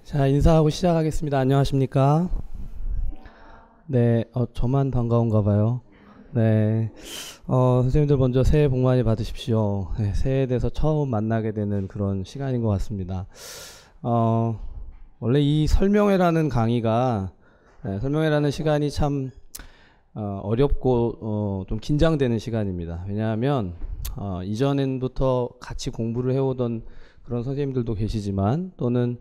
자, 인사하고 시작하겠습니다. 안녕하십니까? 네, 저만 반가운가 봐요. 네, 선생님들 먼저 새해 복 많이 받으십시오. 네, 새해에 대해서 처음 만나게 되는 그런 시간인 것 같습니다. 어, 원래 이 설명회라는 강의가, 설명회라는 시간이 참 어렵고 좀 긴장되는 시간입니다. 왜냐하면 이전부터 같이 공부를 해오던 그런 선생님들도 계시지만 또는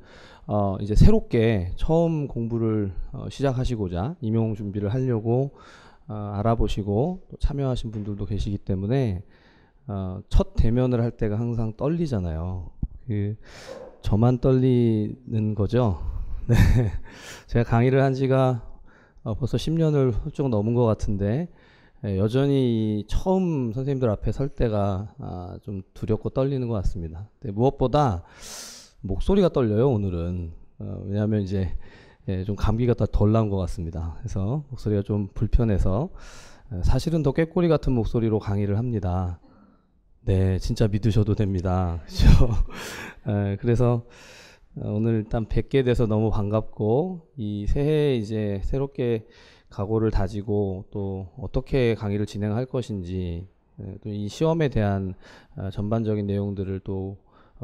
이제 새롭게 처음 공부를 시작하시고자 임용 준비를 하려고 알아보시고 또 참여하신 분들도 계시기 때문에 첫 대면을 할 때가 항상 떨리잖아요. 저만 떨리는 거죠. 네. 제가 강의를 한 지가 벌써 10년을 훌쩍 넘은 것 같은데 여전히 처음 선생님들 앞에 설 때가 좀 두렵고 떨리는 것 같습니다. 무엇보다 목소리가 떨려요, 오늘은. 왜냐하면 이제 좀 감기가 덜 나은 것 같습니다. 그래서 목소리가 좀 불편해서 사실은 더 꾀꼬리 같은 목소리로 강의를 합니다. 네, 진짜 믿으셔도 됩니다. 그렇죠? 그래서 오늘 일단 뵙게 돼서 너무 반갑고 이 새해 이제 새롭게 각오를 다지고 또 어떻게 강의를 진행할 것인지 또 이 시험에 대한 전반적인 내용들을 또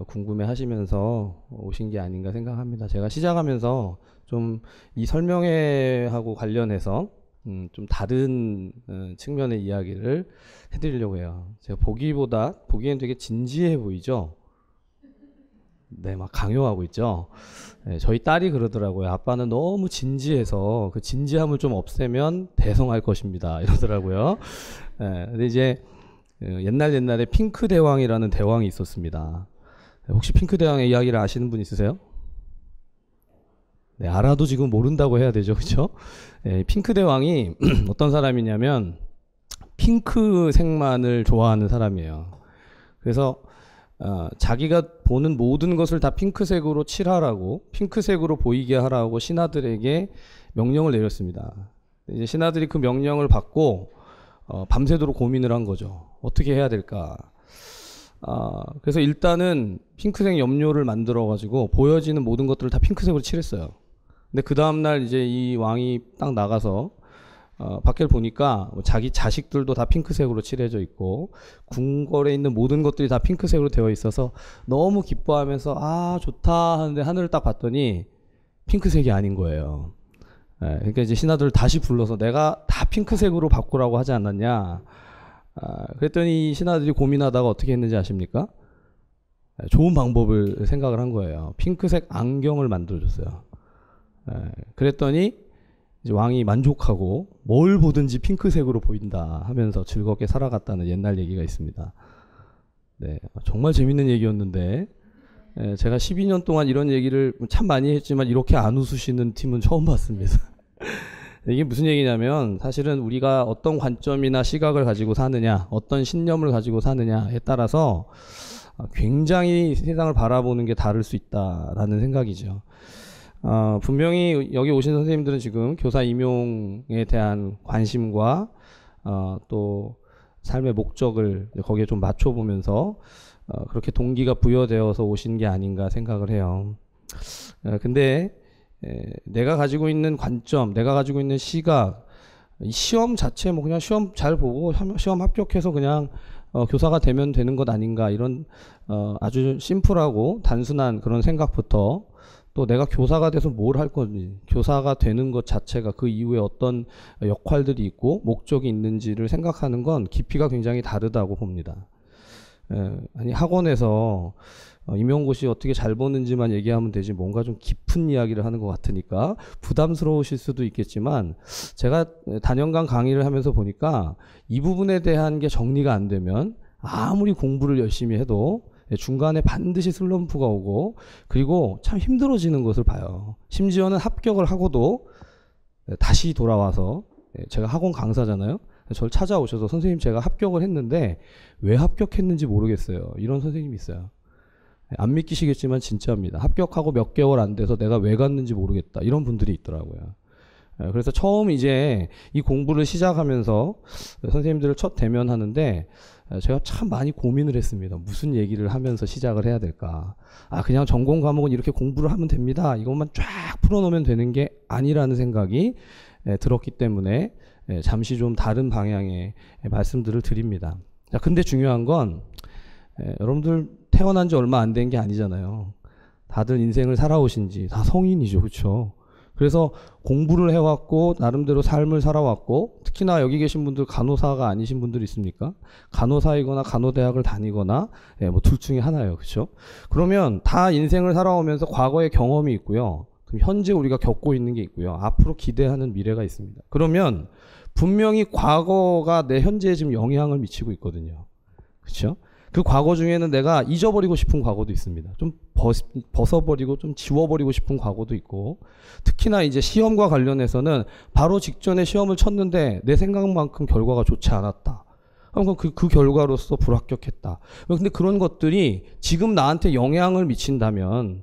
궁금해 하시면서 오신 게 아닌가 생각합니다. 제가 시작하면서 좀 이 설명회하고 관련해서 좀 다른 측면의 이야기를 해드리려고 해요. 제가 보기엔 되게 진지해 보이죠? 네, 막 강요하고 있죠. 네, 저희 딸이 그러더라고요. 아빠는 너무 진지해서 그 진지함을 좀 없애면 대성할 것입니다. 이러더라고요. 네, 근데 이제 옛날에 핑크 대왕이라는 대왕이 있었습니다. 혹시 핑크 대왕의 이야기를 아시는 분 있으세요? 네, 알아도 지금 모른다고 해야 되죠, 그렇죠? 네, 핑크 대왕이 어떤 사람이냐면 핑크색만을 좋아하는 사람이에요. 그래서 자기가 보는 모든 것을 다 핑크색으로 칠하라고, 핑크색으로 보이게 하라고 신하들에게 명령을 내렸습니다. 이제 신하들이 그 명령을 받고 밤새도록 고민을 한 거죠. 어떻게 해야 될까? 그래서 일단은 핑크색 염료를 만들어 가지고 보여지는 모든 것들을 다 핑크색으로 칠했어요. 근데 그 다음날 이제 이 왕이 딱 나가서 밖을 보니까 자기 자식들도 다 핑크색으로 칠해져 있고 궁궐에 있는 모든 것들이 다 핑크색으로 되어 있어서 너무 기뻐하면서 아 좋다 하는데 하늘을 딱 봤더니 핑크색이 아닌 거예요. 그러니까 이제 신하들을 다시 불러서 내가 다 핑크색으로 바꾸라고 하지 않았냐. 그랬더니 신하들이 고민하다가 어떻게 했는지 아십니까? 좋은 방법을 생각을 한 거예요. 핑크색 안경을 만들어줬어요. 그랬더니 이제 왕이 만족하고 뭘 보든지 핑크색으로 보인다 하면서 즐겁게 살아갔다는 옛날 얘기가 있습니다. 네, 정말 재밌는 얘기였는데 제가 12년 동안 이런 얘기를 참 많이 했지만 이렇게 안 웃으시는 팀은 처음 봤습니다. 이게 무슨 얘기냐면 사실은 우리가 어떤 관점이나 시각을 가지고 사느냐, 어떤 신념을 가지고 사느냐에 따라서 굉장히 세상을 바라보는 게 다를 수 있다라는 생각이죠. 분명히 여기 오신 선생님들은 지금 교사 임용에 대한 관심과 또 삶의 목적을 거기에 좀 맞춰보면서 그렇게 동기가 부여되어서 오신 게 아닌가 생각을 해요. 근데 내가 가지고 있는 관점, 내가 가지고 있는 시각, 이 시험 자체 뭐 그냥 시험 잘 보고 시험 합격해서 그냥 교사가 되면 되는 것 아닌가 이런 아주 심플하고 단순한 그런 생각부터 또 내가 교사가 돼서 뭘 할 건지, 교사가 되는 것 자체가 그 이후에 어떤 역할들이 있고 목적이 있는지를 생각하는 건 깊이가 굉장히 다르다고 봅니다. 아니 학원에서 임용고시 어떻게 잘 보는지만 얘기하면 되지 뭔가 좀 깊은 이야기를 하는 것 같으니까 부담스러우실 수도 있겠지만 제가 단연간 강의를 하면서 보니까 이 부분에 대한 게 정리가 안 되면 아무리 공부를 열심히 해도 중간에 반드시 슬럼프가 오고 그리고 참 힘들어지는 것을 봐요. 심지어는 합격을 하고도 다시 돌아와서 제가 학원 강사잖아요. 저를 찾아오셔서 선생님 제가 합격을 했는데 왜 합격했는지 모르겠어요. 이런 선생님이 있어요. 안 믿기시겠지만 진짜입니다. 합격하고 몇 개월 안 돼서 내가 왜 갔는지 모르겠다. 이런 분들이 있더라고요. 그래서 처음 이제 이 공부를 시작하면서 선생님들을 첫 대면하는데 제가 참 많이 고민을 했습니다. 무슨 얘기를 하면서 시작을 해야 될까. 그냥 전공 과목은 이렇게 공부를 하면 됩니다. 이것만 쫙 풀어놓으면 되는 게 아니라는 생각이 들었기 때문에 잠시 좀 다른 방향의 말씀들을 드립니다. 자, 근데 중요한 건 여러분들 태어난 지 얼마 안 된 게 아니잖아요. 다들 인생을 살아오신 지 다 성인이죠. 그렇죠? 그래서 공부를 해왔고 나름대로 삶을 살아왔고, 특히나 여기 계신 분들 간호사가 아니신 분들 있습니까? 간호사이거나 간호대학을 다니거나 뭐 둘 중에 하나예요. 그렇죠? 그러면 다 인생을 살아오면서 과거의 경험이 있고요. 그럼 현재 우리가 겪고 있는 게 있고요. 앞으로 기대하는 미래가 있습니다. 그러면 분명히 과거가 내 현재에 지금 영향을 미치고 있거든요. 그렇죠? 그 과거 중에는 내가 잊어버리고 싶은 과거도 있습니다. 좀 벗어버리고 좀 지워버리고 싶은 과거도 있고, 특히나 이제 시험과 관련해서는 바로 직전에 시험을 쳤는데 내 생각만큼 결과가 좋지 않았다. 그럼 그 결과로서 불합격했다. 근데 그런 것들이 지금 나한테 영향을 미친다면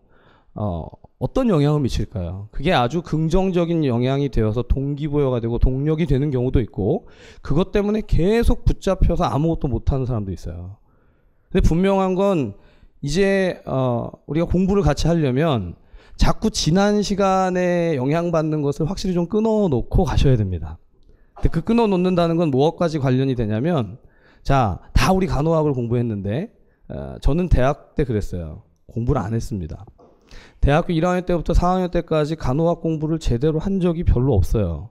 어떤 영향을 미칠까요? 그게 아주 긍정적인 영향이 되어서 동기부여가 되고 동력이 되는 경우도 있고, 그것 때문에 계속 붙잡혀서 아무것도 못하는 사람도 있어요. 근데 분명한 건 이제 우리가 공부를 같이 하려면 자꾸 지난 시간에 영향받는 것을 확실히 좀 끊어놓고 가셔야 됩니다. 근데 그 끊어놓는다는 건 무엇까지 관련이 되냐면, 자, 다 우리 간호학을 공부했는데 저는 대학 때 그랬어요. 공부를 안 했습니다. 대학교 1학년 때부터 4학년 때까지 간호학 공부를 제대로 한 적이 별로 없어요.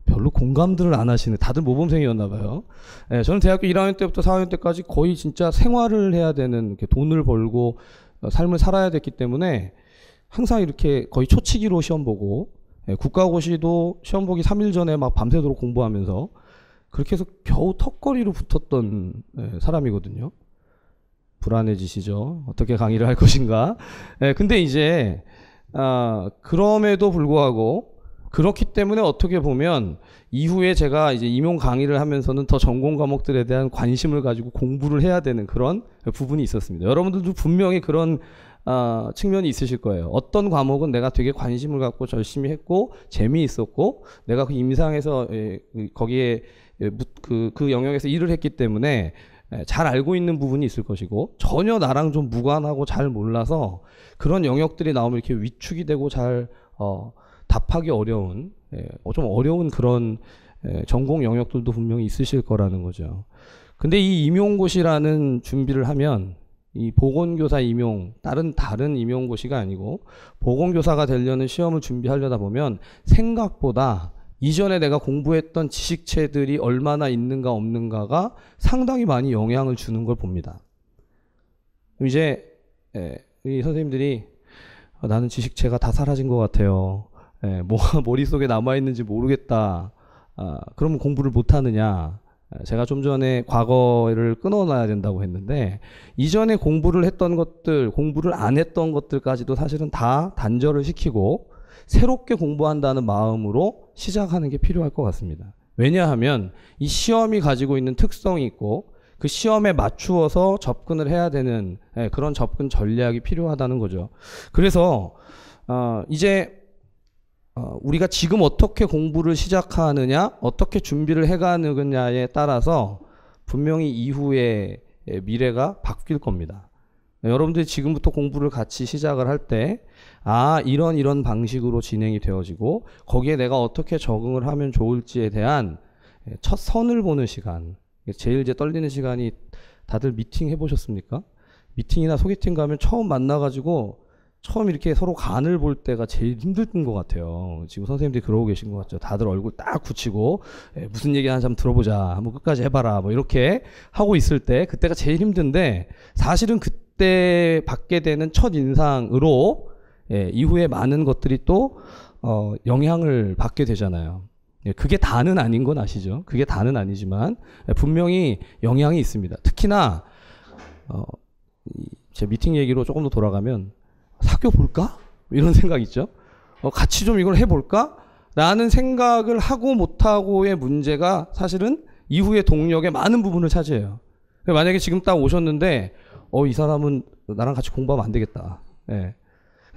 별로 공감들을 안 하시는, 다들 모범생이었나 봐요. 저는 대학교 1학년 때부터 4학년 때까지 거의 진짜 생활을 해야 되는, 이렇게 돈을 벌고 삶을 살아야 됐기 때문에 항상 이렇게 거의 초치기로 시험 보고, 국가고시도 시험 보기 3일 전에 막 밤새도록 공부하면서 그렇게 해서 겨우 턱걸이로 붙었던 사람이거든요. 불안해지시죠? 어떻게 강의를 할 것인가? 근데 이제 그럼에도 불구하고, 그렇기 때문에 어떻게 보면 이후에 제가 이제 임용 강의를 하면서는 더 전공 과목들에 대한 관심을 가지고 공부를 해야 되는 그런 부분이 있었습니다. 여러분들도 분명히 그런 측면이 있으실 거예요. 어떤 과목은 내가 되게 관심을 갖고 열심히 했고 재미있었고, 내가 그 임상에서 거기에 그 영역에서 일을 했기 때문에 잘 알고 있는 부분이 있을 것이고, 전혀 나랑 좀 무관하고 잘 몰라서 그런 영역들이 나오면 이렇게 위축이 되고 잘 답하기 어려운, 좀 어려운 그런 전공 영역들도 분명히 있으실 거라는 거죠. 근데 이 임용고시라는 준비를 하면, 이 보건교사 임용, 다른 임용고시가 아니고 보건교사가 되려는 시험을 준비하려다 보면 생각보다 이전에 내가 공부했던 지식체들이 얼마나 있는가 없는가가 상당히 많이 영향을 주는 걸 봅니다. 이제 이 선생님들이 나는 지식체가 다 사라진 것 같아요. 뭐가 머릿속에 남아있는지 모르겠다. 그러면 공부를 못하느냐. 제가 좀 전에 과거를 끊어놔야 된다고 했는데, 이전에 공부를 했던 것들, 공부를 안 했던 것들까지도 사실은 다 단절을 시키고 새롭게 공부한다는 마음으로 시작하는 게 필요할 것 같습니다. 왜냐하면 이 시험이 가지고 있는 특성이 있고 그 시험에 맞추어서 접근을 해야 되는 그런 접근 전략이 필요하다는 거죠. 그래서 이제 우리가 지금 어떻게 공부를 시작하느냐, 어떻게 준비를 해가느냐에 따라서 분명히 이후의 미래가 바뀔 겁니다. 여러분들이 지금부터 공부를 같이 시작을 할 때, 이런 방식으로 진행이 되어지고 거기에 내가 어떻게 적응을 하면 좋을지에 대한 첫 선을 보는 시간, 제일 이제 떨리는 시간이, 다들 미팅 해보셨습니까? 미팅이나 소개팅 가면 처음 만나가지고 처음 이렇게 서로 간을 볼 때가 제일 힘든 것 같아요. 지금 선생님들이 그러고 계신 것 같죠. 다들 얼굴 딱 굳히고 무슨 얘기 하는지 한번 들어보자, 한번 끝까지 해봐라, 뭐 이렇게 하고 있을 때, 그때가 제일 힘든데, 사실은 그때 받게 되는 첫 인상으로 이후에 많은 것들이 또 영향을 받게 되잖아요. 그게 다는 아닌 건 아시죠? 그게 다는 아니지만 분명히 영향이 있습니다. 특히나 제 미팅 얘기로 조금 더 돌아가면, 사귀어 볼까? 이런 생각 있죠? 같이 좀 이걸 해볼까? 라는 생각을 하고 못하고의 문제가 사실은 이후의 동력의 많은 부분을 차지해요. 만약에 지금 딱 오셨는데 이 사람은 나랑 같이 공부하면 안 되겠다.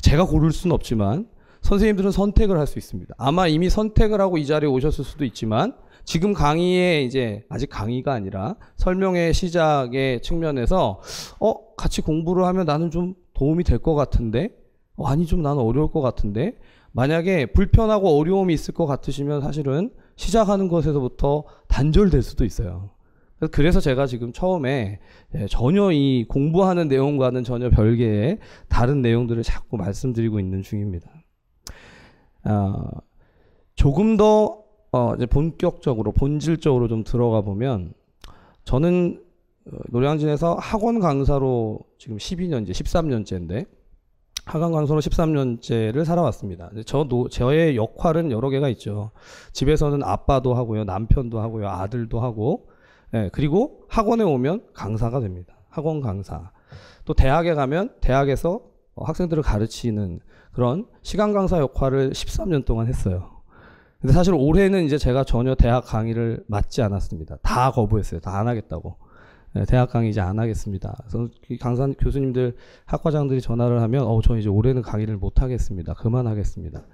제가 고를 수는 없지만 선생님들은 선택을 할 수 있습니다. 아마 이미 선택을 하고 이 자리에 오셨을 수도 있지만 지금 강의에 이제 아직 강의가 아니라 설명회 시작의 측면에서 같이 공부를 하면 나는 좀 도움이 될 것 같은데 아니 좀 나는 어려울 것 같은데 만약에 불편하고 어려움이 있을 것 같으시면 사실은 시작하는 것에서부터 단절될 수도 있어요. 그래서 제가 지금 처음에 전혀 이 공부하는 내용과는 전혀 별개의 다른 내용들을 자꾸 말씀드리고 있는 중입니다. 조금 더 이제 본격적으로 본질적으로 좀 들어가 보면 저는 노량진에서 학원 강사로 지금 12년째 13년째인데 학원 강사로 13년째를 살아왔습니다. 저의 역할은 여러 개가 있죠. 집에서는 아빠도 하고요, 남편도 하고요, 아들도 하고, 그리고 학원에 오면 강사가 됩니다. 학원 강사. 또 대학에 가면 대학에서 학생들을 가르치는 그런 시간 강사 역할을 13년 동안 했어요. 근데 사실 올해는 이제 제가 전혀 대학 강의를 맡지 않았습니다. 다 거부했어요. 다 안 하겠다고. 대학 강의 이제 안 하겠습니다. 그래서 강사 교수님들, 학과장들이 전화를 하면 저 이제 올해는 강의를 못 하겠습니다. 그만하겠습니다.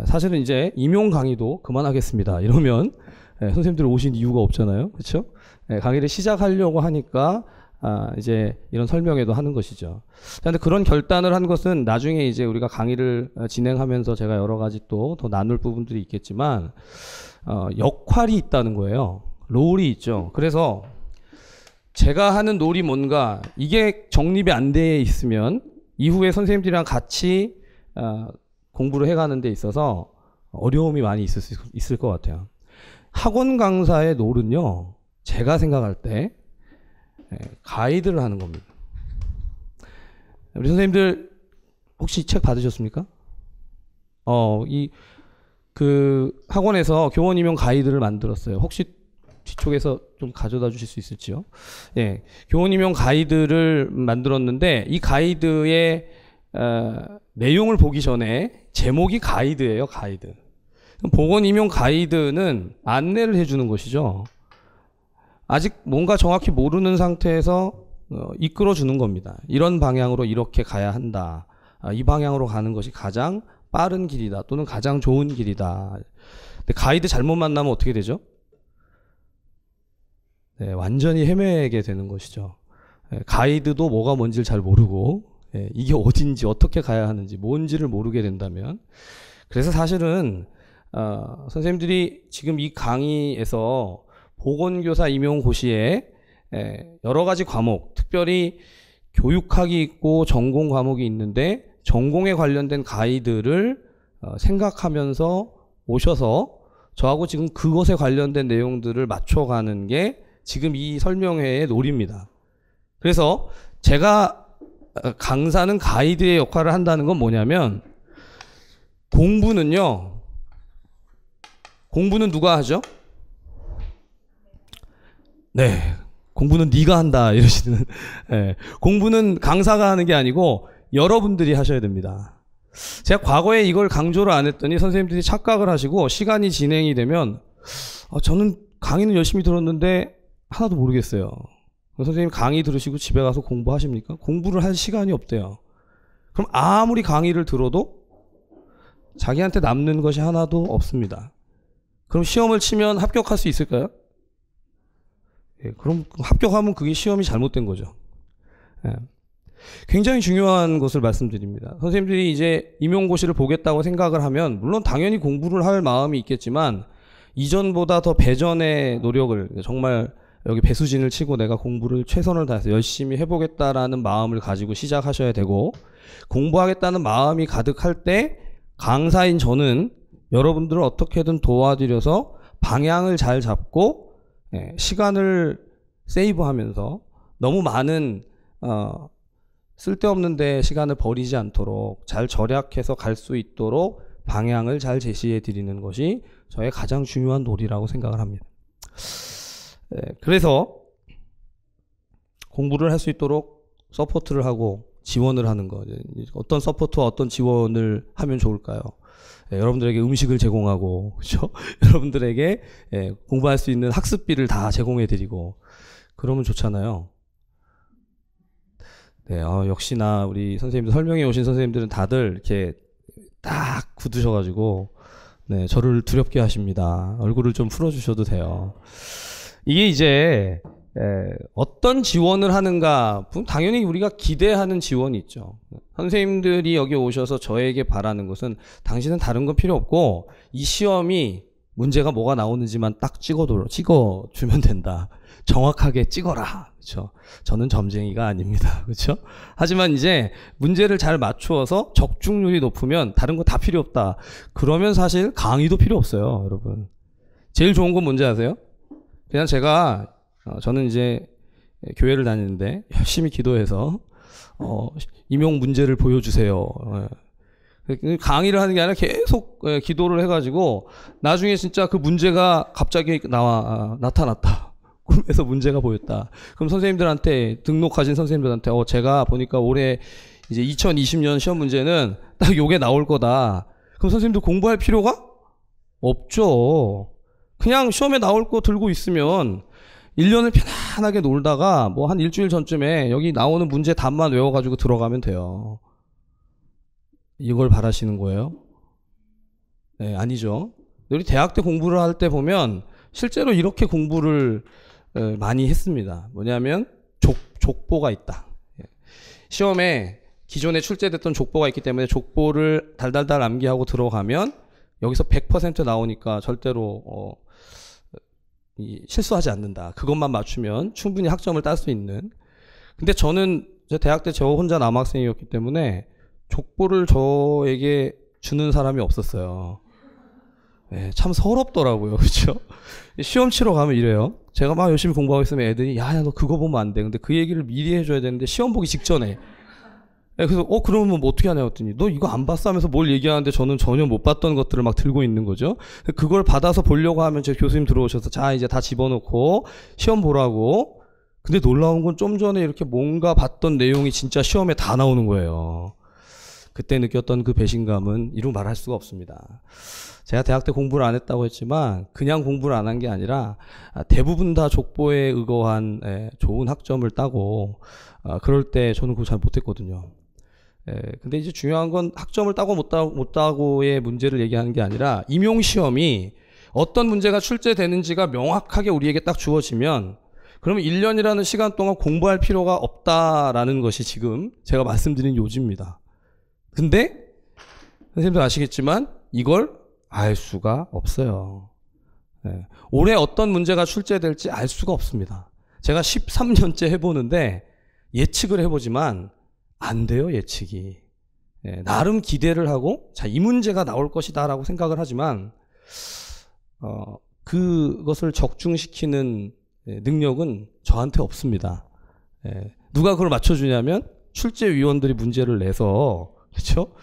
사실은 이제 임용 강의도 그만하겠습니다. 이러면 선생님들 오신 이유가 없잖아요. 그렇죠? 강의를 시작하려고 하니까 이제 이런 설명회도 하는 것이죠. 그런데 그런 결단을 한 것은 나중에 이제 우리가 강의를 진행하면서 제가 여러 가지 또 더 나눌 부분들이 있겠지만 역할이 있다는 거예요. 롤이 있죠. 그래서 제가 하는 롤이 뭔가 이게 정립이 안 돼 있으면 이후에 선생님들이랑 같이 공부를 해가는 데 있어서 어려움이 많이 있을 것 같아요. 학원 강사의 롤은요, 제가 생각할 때 가이드를 하는 겁니다. 우리 선생님들 혹시 책 받으셨습니까? 그 학원에서 교원 임용 가이드를 만들었어요. 혹시 뒤쪽에서 좀 가져다 주실 수 있을지요? 예, 교원 임용 가이드를 만들었는데 이 가이드의 내용을 보기 전에 제목이 가이드예요. 가이드. 보건 임용 가이드는 안내를 해주는 것이죠. 아직 뭔가 정확히 모르는 상태에서 이끌어주는 겁니다. 이런 방향으로 이렇게 가야 한다. 이 방향으로 가는 것이 가장 빠른 길이다. 또는 가장 좋은 길이다. 근데 가이드 잘못 만나면 어떻게 되죠? 네, 완전히 헤매게 되는 것이죠. 가이드도 뭐가 뭔지를 잘 모르고 이게 어딘지 어떻게 가야 하는지 뭔지를 모르게 된다면 그래서 사실은 선생님들이 지금 이 강의에서 보건교사 임용고시에 여러 가지 과목, 특별히 교육학이 있고 전공 과목이 있는데 전공에 관련된 가이드를 생각하면서 오셔서 저하고 지금 그것에 관련된 내용들을 맞춰가는 게 지금 이 설명회의 롤입니다. 그래서 제가 강사는 가이드의 역할을 한다는 건 뭐냐면 공부는 누가 하죠? 네, 공부는 네가 한다 이러시는. 공부는 강사가 하는 게 아니고 여러분들이 하셔야 됩니다. 제가 과거에 이걸 강조를 안 했더니 선생님들이 착각을 하시고 시간이 진행이 되면 저는 강의는 열심히 들었는데 하나도 모르겠어요. 선생님 강의 들으시고 집에 가서 공부하십니까? 공부를 할 시간이 없대요. 그럼 아무리 강의를 들어도 자기한테 남는 것이 하나도 없습니다. 그럼 시험을 치면 합격할 수 있을까요? 그럼 합격하면 그게 시험이 잘못된 거죠. 굉장히 중요한 것을 말씀드립니다. 선생님들이 이제 임용고시를 보겠다고 생각을 하면 물론 당연히 공부를 할 마음이 있겠지만 이전보다 더 배전의 노력을 정말 여기 배수진을 치고 내가 공부를 최선을 다해서 열심히 해보겠다라는 마음을 가지고 시작하셔야 되고 공부하겠다는 마음이 가득할 때 강사인 저는 여러분들을 어떻게든 도와드려서 방향을 잘 잡고 시간을 세이브하면서 너무 많은 쓸데없는 데 시간을 버리지 않도록 잘 절약해서 갈 수 있도록 방향을 잘 제시해 드리는 것이 저의 가장 중요한 롤이라고 생각을 합니다. 그래서 공부를 할 수 있도록 서포트를 하고 지원을 하는 거. 어떤 서포트와 어떤 지원을 하면 좋을까요? 여러분들에게 음식을 제공하고, 그렇죠? 여러분들에게 공부할 수 있는 학습비를 다 제공해 드리고 그러면 좋잖아요. 네, 역시나 우리 선생님들 설명해 오신 선생님들은 다들 이렇게 딱 굳으셔가지고 네, 저를 두렵게 하십니다. 얼굴을 좀 풀어주셔도 돼요. 이게 이제 어떤 지원을 하는가, 당연히 우리가 기대하는 지원이 있죠. 선생님들이 여기 오셔서 저에게 바라는 것은 당신은 다른 건 필요 없고 이 시험이 문제가 뭐가 나오는지만 딱 찍어주면 된다. 정확하게 찍어라. 그렇죠? 저는 점쟁이가 아닙니다. 그렇죠? 하지만 이제 문제를 잘 맞추어서 적중률이 높으면 다른 거 다 필요 없다. 그러면 사실 강의도 필요 없어요, 여러분. 제일 좋은 건 뭔지 아세요? 그냥 저는 이제 교회를 다니는데 열심히 기도해서 임용 문제를 보여주세요. 강의를 하는 게 아니라 계속 기도를 해가지고 나중에 진짜 그 문제가 갑자기 나타났다. 꿈에서 문제가 보였다. 그럼 선생님들한테, 등록하신 선생님들한테 제가 보니까 올해 이제 2020년 시험 문제는 딱 요게 나올 거다. 그럼 선생님들 공부할 필요가 없죠. 그냥 시험에 나올 거 들고 있으면 1년을 편안하게 놀다가 뭐 한 일주일 전쯤에 여기 나오는 문제 답만 외워가지고 들어가면 돼요. 이걸 바라시는 거예요? 네, 아니죠. 우리 대학 때 공부를 할 때 보면 실제로 이렇게 공부를 많이 했습니다. 뭐냐면 족보가 있다. 시험에 기존에 출제됐던 족보가 있기 때문에 족보를 달달달 암기하고 들어가면 여기서 100% 나오니까 절대로 실수하지 않는다. 그것만 맞추면 충분히 학점을 딸 수 있는. 근데 저는 대학 때 저 혼자 남학생이었기 때문에 족보를 저에게 주는 사람이 없었어요. 네, 참 서럽더라고요. 그렇죠? 시험 치러 가면 이래요. 제가 막 열심히 공부하고 있으면 애들이 야, 너 그거 보면 안 돼. 근데 그 얘기를 미리 해줘야 되는데 시험 보기 직전에. 네, 그래서 그러면 뭐 어떻게 하냐 했더니 너 이거 안 봤어 하면서 뭘 얘기하는데 저는 전혀 못 봤던 것들을 막 들고 있는 거죠. 그걸 받아서 보려고 하면 제 교수님 들어오셔서 자 이제 다 집어넣고 시험 보라고. 근데 놀라운 건 좀 전에 이렇게 뭔가 봤던 내용이 진짜 시험에 다 나오는 거예요. 그때 느꼈던 그 배신감은 이루 말할 수가 없습니다. 제가 대학 때 공부를 안 했다고 했지만 그냥 공부를 안 한 게 아니라 대부분 다 족보에 의거한 좋은 학점을 따고 그럴 때 저는 그거 잘 못했거든요. 근데 이제 중요한 건 학점을 따고 못 따고의 문제를 얘기하는 게 아니라 임용시험이 어떤 문제가 출제되는지가 명확하게 우리에게 딱 주어지면 그러면 1년이라는 시간 동안 공부할 필요가 없다라는 것이 지금 제가 말씀드린 요지입니다. 근데 선생님도 아시겠지만 이걸 알 수가 없어요. 올해 어떤 문제가 출제될지 알 수가 없습니다. 제가 13년째 해보는데 예측을 해보지만 안 돼요, 예측이. 나름 기대를 하고 자, 이 문제가 나올 것이다 라고 생각을 하지만 그것을 적중시키는 능력은 저한테 없습니다. 누가 그걸 맞춰주냐면 출제위원들이 문제를 내서 그렇죠?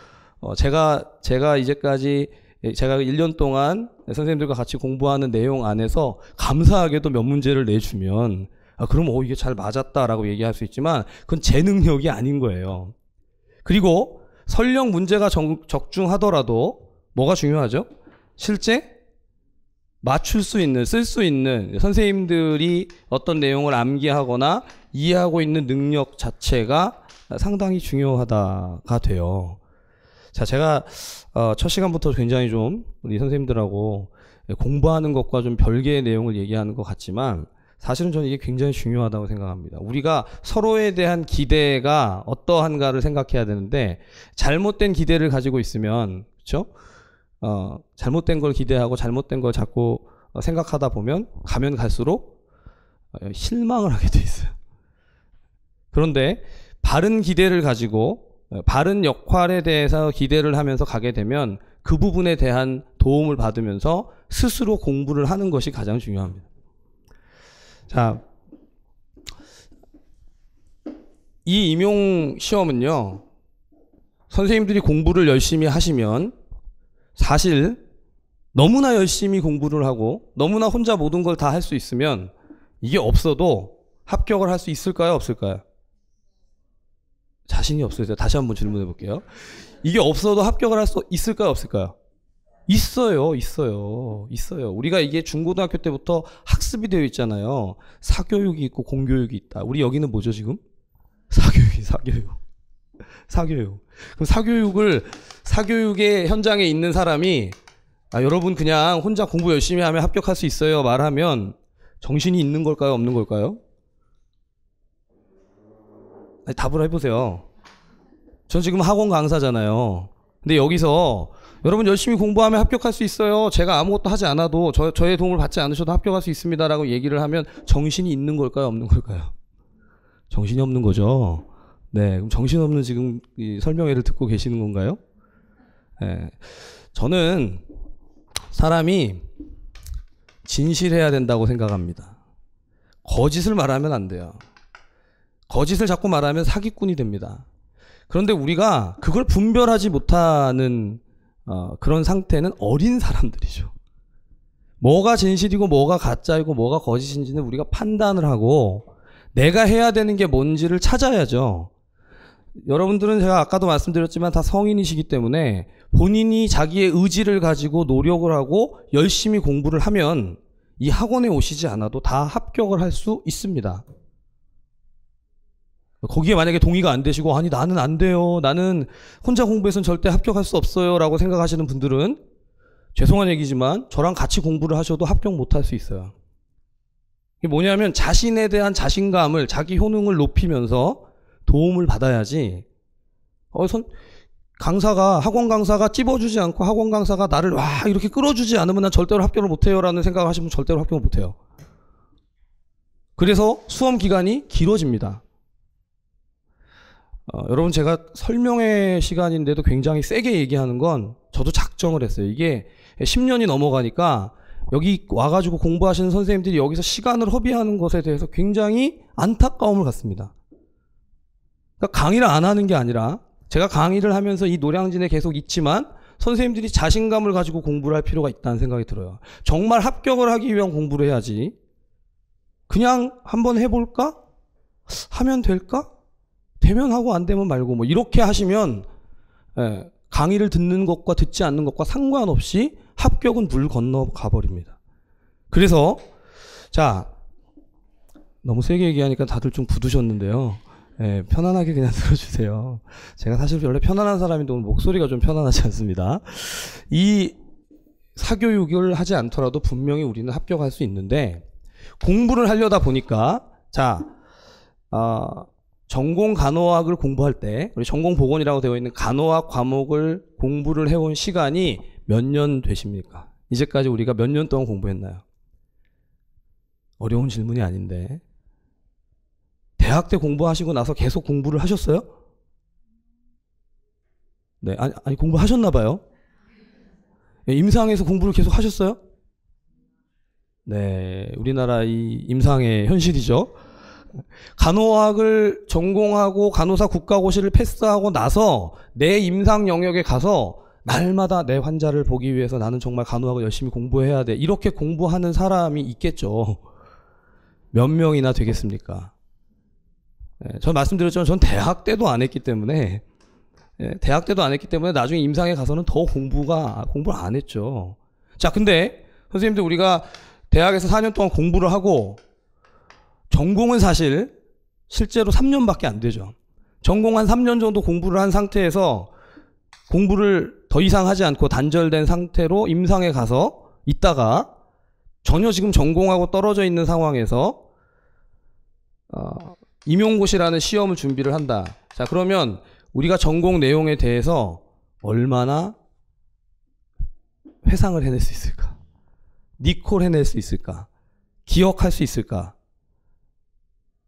제가 이제까지 제가 1년 동안 선생님들과 같이 공부하는 내용 안에서 감사하게도 몇 문제를 내주면 그럼 이게 잘 맞았다라고 얘기할 수 있지만 그건 제 능력이 아닌 거예요. 그리고 설령 문제가 적중하더라도 뭐가 중요하죠? 실제 맞출 수 있는, 쓸 수 있는 선생님들이 어떤 내용을 암기하거나 이해하고 있는 능력 자체가 상당히 중요하다가 돼요. 자, 제가 첫 시간부터 굉장히 좀 우리 선생님들하고 공부하는 것과 좀 별개의 내용을 얘기하는 것 같지만 사실은 저는 이게 굉장히 중요하다고 생각합니다. 우리가 서로에 대한 기대가 어떠한가를 생각해야 되는데 잘못된 기대를 가지고 있으면 그렇죠? 잘못된 걸 기대하고 잘못된 걸 자꾸 생각하다 보면 가면 갈수록 실망을 하게 돼 있어요. 그런데 바른 기대를 가지고 바른 역할에 대해서 기대를 하면서 가게 되면 그 부분에 대한 도움을 받으면서 스스로 공부를 하는 것이 가장 중요합니다. 자, 이 임용시험은요, 선생님들이 공부를 열심히 하시면 사실 너무나 열심히 공부를 하고 너무나 혼자 모든 걸 다 할 수 있으면 이게 없어도 합격을 할 수 있을까요? 없을까요? 자신이 없어요. 다시 한번 질문해 볼게요. 이게 없어도 합격을 할 수 있을까요? 없을까요? 있어요. 우리가 이게 중고등학교 때부터 학습이 되어 있잖아요. 사교육이 있고 공교육이 있다. 우리 여기는 뭐죠 지금? 사교육. 사교육. 그럼 사교육의 현장에 있는 사람이 여러분 그냥 혼자 공부 열심히 하면 합격할 수 있어요 말하면 정신이 있는 걸까요? 없는 걸까요? 답을 해보세요. 전 지금 학원 강사잖아요. 근데 여기서 여러분 열심히 공부하면 합격할 수 있어요. 제가 아무것도 하지 않아도 저의 도움을 받지 않으셔도 합격할 수 있습니다. 라고 얘기를 하면 정신이 있는 걸까요? 없는 걸까요? 정신이 없는 거죠. 네, 그럼 정신없는 지금 이 설명회를 듣고 계시는 건가요? 네, 저는 사람이 진실해야 된다고 생각합니다. 거짓을 말하면 안 돼요. 거짓을 자꾸 말하면 사기꾼이 됩니다. 그런데 우리가 그걸 분별하지 못하는 그런 상태는 어린 사람들이죠. 뭐가 진실이고 뭐가 가짜이고 뭐가 거짓인지는 우리가 판단을 하고 내가 해야 되는 게 뭔지를 찾아야죠. 여러분들은 제가 아까도 말씀드렸지만 다 성인이시기 때문에 본인이 자기의 의지를 가지고 노력을 하고 열심히 공부를 하면 이 학원에 오시지 않아도 다 합격을 할 수 있습니다. 거기에 만약에 동의가 안 되시고 아니 나는 안 돼요. 나는 혼자 공부해서는 절대 합격할 수 없어요 라고 생각하시는 분들은 죄송한 얘기지만 저랑 같이 공부를 하셔도 합격 못할 수 있어요. 이게 뭐냐면 자신에 대한 자신감을 자기 효능을 높이면서 도움을 받아야지 학원 강사가 찝어주지 않고 학원 강사가 나를 와 이렇게 끌어주지 않으면 난 절대로 합격을 못해요 라는 생각을 하시면 절대로 합격을 못해요. 그래서 수험 기간이 길어집니다. 여러분 제가 설명회 시간인데도 굉장히 세게 얘기하는 건 저도 작정을 했어요. 이게 10년이 넘어가니까 여기 와가지고 공부하시는 선생님들이 여기서 시간을 허비하는 것에 대해서 굉장히 안타까움을 갖습니다. 그러니까 강의를 안 하는 게 아니라 제가 강의를 하면서 이 노량진에 계속 있지만 선생님들이 자신감을 가지고 공부를 할 필요가 있다는 생각이 들어요. 정말 합격을 하기 위한 공부를 해야지 그냥 한번 해볼까? 하면 될까? 되면 하고 안 되면 말고 뭐 이렇게 하시면 강의를 듣는 것과 듣지 않는 것과 상관없이 합격은 물 건너가 버립니다. 그래서 자 너무 세게 얘기하니까 다들 좀 굳으셨는데요. 편안하게 그냥 들어주세요. 제가 사실 원래 편안한 사람인데 오늘 목소리가 좀 편안하지 않습니다. 이 사교육을 하지 않더라도 분명히 우리는 합격할 수 있는데 공부를 하려다 보니까 전공 간호학을 공부할 때 우리 전공 보건이라고 되어 있는 간호학 과목을 공부를 해온 시간이 몇 년 되십니까? 이제까지 우리가 몇 년 동안 공부했나요? 어려운 질문이 아닌데 대학 때 공부하시고 나서 계속 공부를 하셨어요? 네, 아니 공부하셨나 봐요. 임상에서 공부를 계속 하셨어요? 네, 우리나라 이 임상의 현실이죠. 간호학을 전공하고 간호사 국가고시를 패스하고 나서 내 임상 영역에 가서 날마다 내 환자를 보기 위해서 나는 정말 간호학을 열심히 공부해야 돼. 이렇게 공부하는 사람이 있겠죠. 몇 명이나 되겠습니까? 전 말씀드렸지만 전 대학 때도 안 했기 때문에 나중에 임상에 가서는 더 공부를 안 했죠. 자, 근데 선생님들 우리가 대학에서 4년 동안 공부를 하고 전공은 사실 실제로 3년밖에 안 되죠. 전공 한 3년 정도 공부를 한 상태에서 공부를 더 이상 하지 않고 단절된 상태로 임상에 가서 있다가 전혀 지금 전공하고 떨어져 있는 상황에서 임용고시라는 시험을 준비를 한다. 자, 그러면 우리가 전공 내용에 대해서 얼마나 회상을 해낼 수 있을까? 리콜 해낼 수 있을까? 기억할 수 있을까?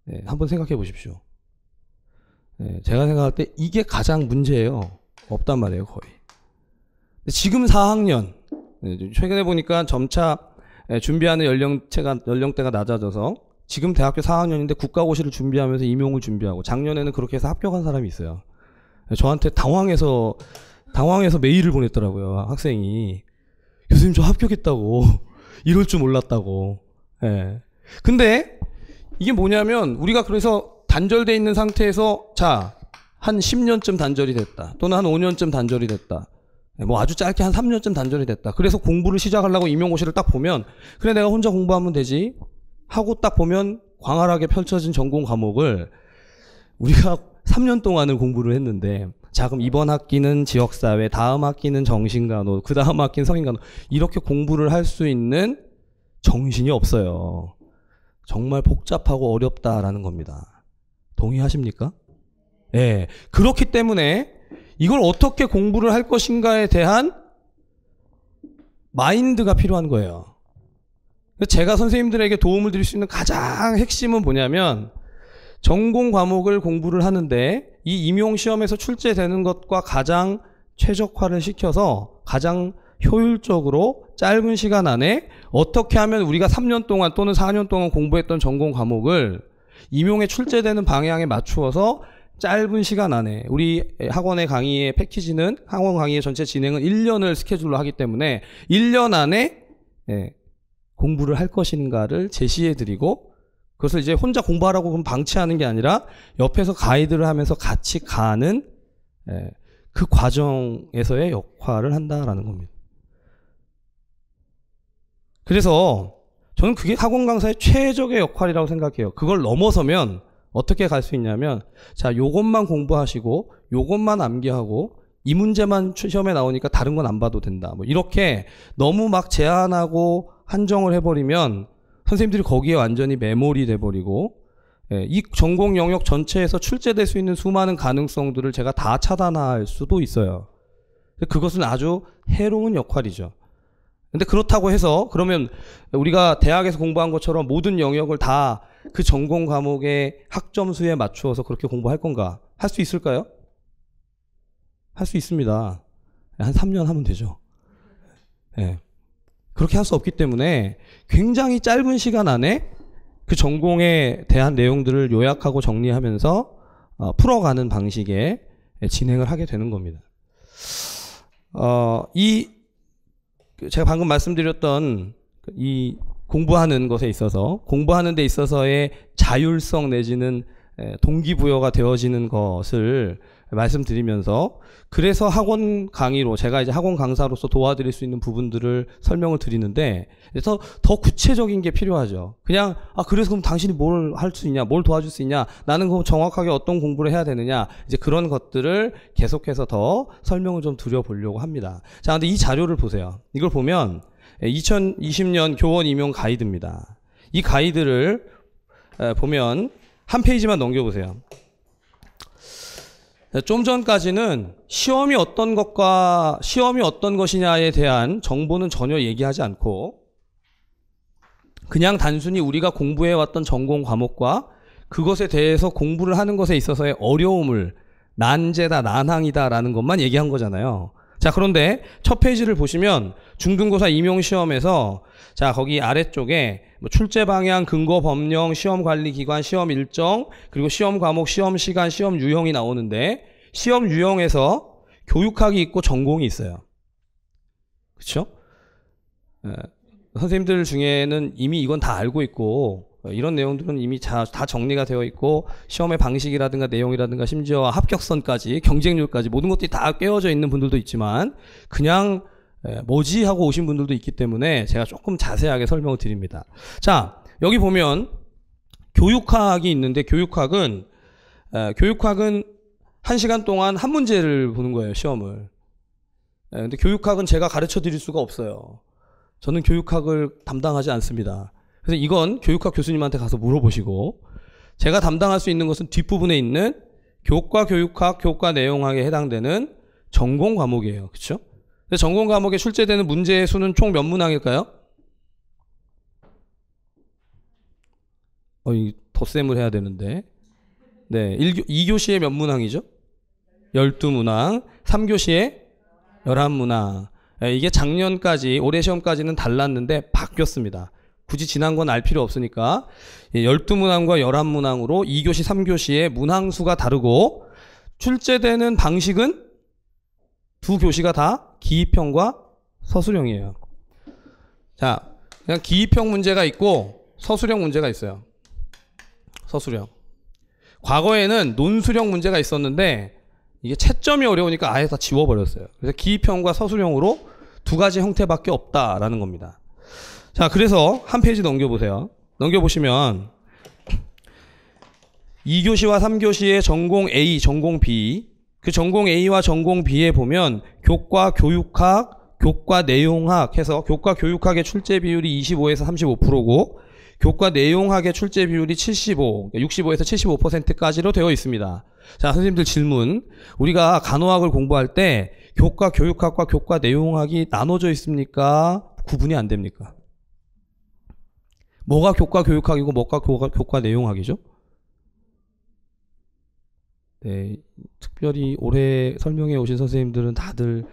네, 한번 생각해 보십시오. 네, 제가 생각할 때 이게 가장 문제예요. 없단 말이에요, 거의. 지금 4학년, 최근에 보니까 점차 준비하는 연령대가 낮아져서 지금 대학교 4학년인데 국가고시를 준비하면서 임용을 준비하고 작년에는 그렇게 해서 합격한 사람이 있어요. 저한테 당황해서 메일을 보냈더라고요. 학생이. 교수님 저 합격했다고. 이럴 줄 몰랐다고. 예. 근데 이게 뭐냐면 우리가 그래서 단절돼 있는 상태에서 자, 한 10년쯤 단절이 됐다. 또는 한 5년쯤 단절이 됐다. 뭐 아주 짧게 한 3년쯤 단절이 됐다. 그래서 공부를 시작하려고 임용고시를 딱 보면 그래 내가 혼자 공부하면 되지 하고 딱 보면 광활하게 펼쳐진 전공 과목을 우리가 3년 동안을 공부를 했는데, 자, 그럼 이번 학기는 지역사회, 다음 학기는 정신간호, 그 다음 학기는 성인간호, 이렇게 공부를 할 수 있는 정신이 없어요. 정말 복잡하고 어렵다라는 겁니다. 동의하십니까? 예. 그렇기 때문에 이걸 어떻게 공부를 할 것인가에 대한 마인드가 필요한 거예요. 제가 선생님들에게 도움을 드릴 수 있는 가장 핵심은 뭐냐면, 전공 과목을 공부를 하는데 이 임용시험에서 출제되는 것과 가장 최적화를 시켜서 가장 효율적으로 짧은 시간 안에 어떻게 하면 우리가 3년 동안 또는 4년 동안 공부했던 전공 과목을 임용에 출제되는 방향에 맞추어서 짧은 시간 안에, 우리 학원의 강의의 패키지는, 학원 강의의 전체 진행은 1년을 스케줄로 하기 때문에 1년 안에 공부를 할 것인가를 제시해 드리고, 그래서 이제 혼자 공부하라고 그럼 방치하는 게 아니라 옆에서 가이드를 하면서 같이 가는 그 과정에서의 역할을 한다라는 겁니다. 그래서 저는 그게 학원 강사의 최적의 역할이라고 생각해요. 그걸 넘어서면 어떻게 갈 수 있냐면, 자, 요것만 공부하시고 요것만 암기하고 이 문제만 시험에 나오니까 다른 건 안 봐도 된다, 뭐 이렇게 너무 막 제한하고 한정을 해버리면 선생님들이 거기에 완전히 매몰이 돼버리고, 이 전공 영역 전체에서 출제될 수 있는 수많은 가능성들을 제가 다 차단할 수도 있어요. 그것은 아주 해로운 역할이죠. 근데 그렇다고 해서 그러면 우리가 대학에서 공부한 것처럼 모든 영역을 다 그 전공 과목의 학점수에 맞추어서 그렇게 공부할 건가? 할 수 있을까요? 할 수 있습니다. 한 3년 하면 되죠. 네. 그렇게 할 수 없기 때문에 굉장히 짧은 시간 안에 그 전공에 대한 내용들을 요약하고 정리하면서 풀어가는 방식의 진행을 하게 되는 겁니다. 제가 방금 말씀드렸던 이 공부하는 것에 있어서, 공부하는 데 있어서의 자율성 내지는 동기부여가 되어지는 것을 말씀드리면서, 그래서 학원 강의로 제가 이제 학원 강사로서 도와드릴 수 있는 부분들을 설명을 드리는데, 그래서 더 구체적인 게 필요하죠. 그냥 그래서 그럼 당신이 뭘 할 수 있냐, 뭘 도와줄 수 있냐, 나는 그럼 정확하게 어떤 공부를 해야 되느냐, 이제 그런 것들을 계속해서 더 설명을 좀 드려보려고 합니다. 자, 근데 이 자료를 보세요. 이걸 보면 2020년 교원 임용 가이드입니다. 이 가이드를 보면 한 페이지만 넘겨보세요. 좀 전까지는 시험이 어떤 것이냐에 대한 정보는 전혀 얘기하지 않고, 그냥 단순히 우리가 공부해왔던 전공 과목과 그것에 대해서 공부를 하는 것에 있어서의 어려움을, 난제다, 난항이다라는 것만 얘기한 거잖아요. 자, 그런데 첫 페이지를 보시면 중등고사 임용시험에서, 자, 거기 아래쪽에 뭐 출제 방향, 근거 법령, 시험 관리 기관, 시험 일정, 그리고 시험 과목, 시험 시간, 시험 유형이 나오는데, 시험 유형에서 교육학이 있고 전공이 있어요. 그렇죠? 선생님들 중에는 이미 이건 다 알고 있고, 이런 내용들은 이미 다 정리가 되어 있고, 시험의 방식이라든가 내용이라든가 심지어 합격선까지, 경쟁률까지 모든 것들이 다 깨어져 있는 분들도 있지만, 그냥 뭐지 하고 오신 분들도 있기 때문에 제가 조금 자세하게 설명을 드립니다. 자, 여기 보면 교육학이 있는데, 교육학은 1시간 동안 한 문제를 보는 거예요, 시험을. 근데 교육학은 제가 가르쳐 드릴 수가 없어요. 저는 교육학을 담당하지 않습니다. 그래서 이건 교육학 교수님한테 가서 물어보시고, 제가 담당할 수 있는 것은 뒷부분에 있는 교과 교육학, 교과 내용학에 해당되는 전공 과목이에요. 그렇죠? 근데 전공 과목에 출제되는 문제의 수는 총 몇 문항일까요? 이 덧셈을 해야 되는데. 네, 2교시에 몇 문항이죠? 12문항, 3교시에 11문항. 이게 작년까지, 올해 시험까지는 달랐는데 바뀌었습니다. 굳이 지난 건 알 필요 없으니까 12문항과 11문항으로 2교시, 3교시의 문항수가 다르고, 출제되는 방식은 두 교시가 다 기입형과 서술형이에요. 자, 그냥 기입형 문제가 있고 서술형 문제가 있어요. 서술형. 과거에는 논술형 문제가 있었는데 이게 채점이 어려우니까 아예 다 지워버렸어요. 그래서 기입형과 서술형으로 두 가지 형태밖에 없다라는 겁니다. 자, 그래서 한 페이지 넘겨보세요. 넘겨보시면 2교시와 3교시의 전공 A, 전공 B, 그 전공 A와 전공 B에 보면 교과 교육학, 교과 내용학 해서 교과 교육학의 출제 비율이 25에서 35%고 교과 내용학의 출제 비율이 65, 65에서 75%까지로 되어 있습니다. 자, 선생님들 질문. 우리가 간호학을 공부할 때 교과 교육학과 교과 내용학이 나눠져 있습니까? 구분이 안 됩니까? 뭐가 교과 교육학이고 뭐가 교과 내용학이죠? 네, 특별히 올해 설명해 오신 선생님들은 다들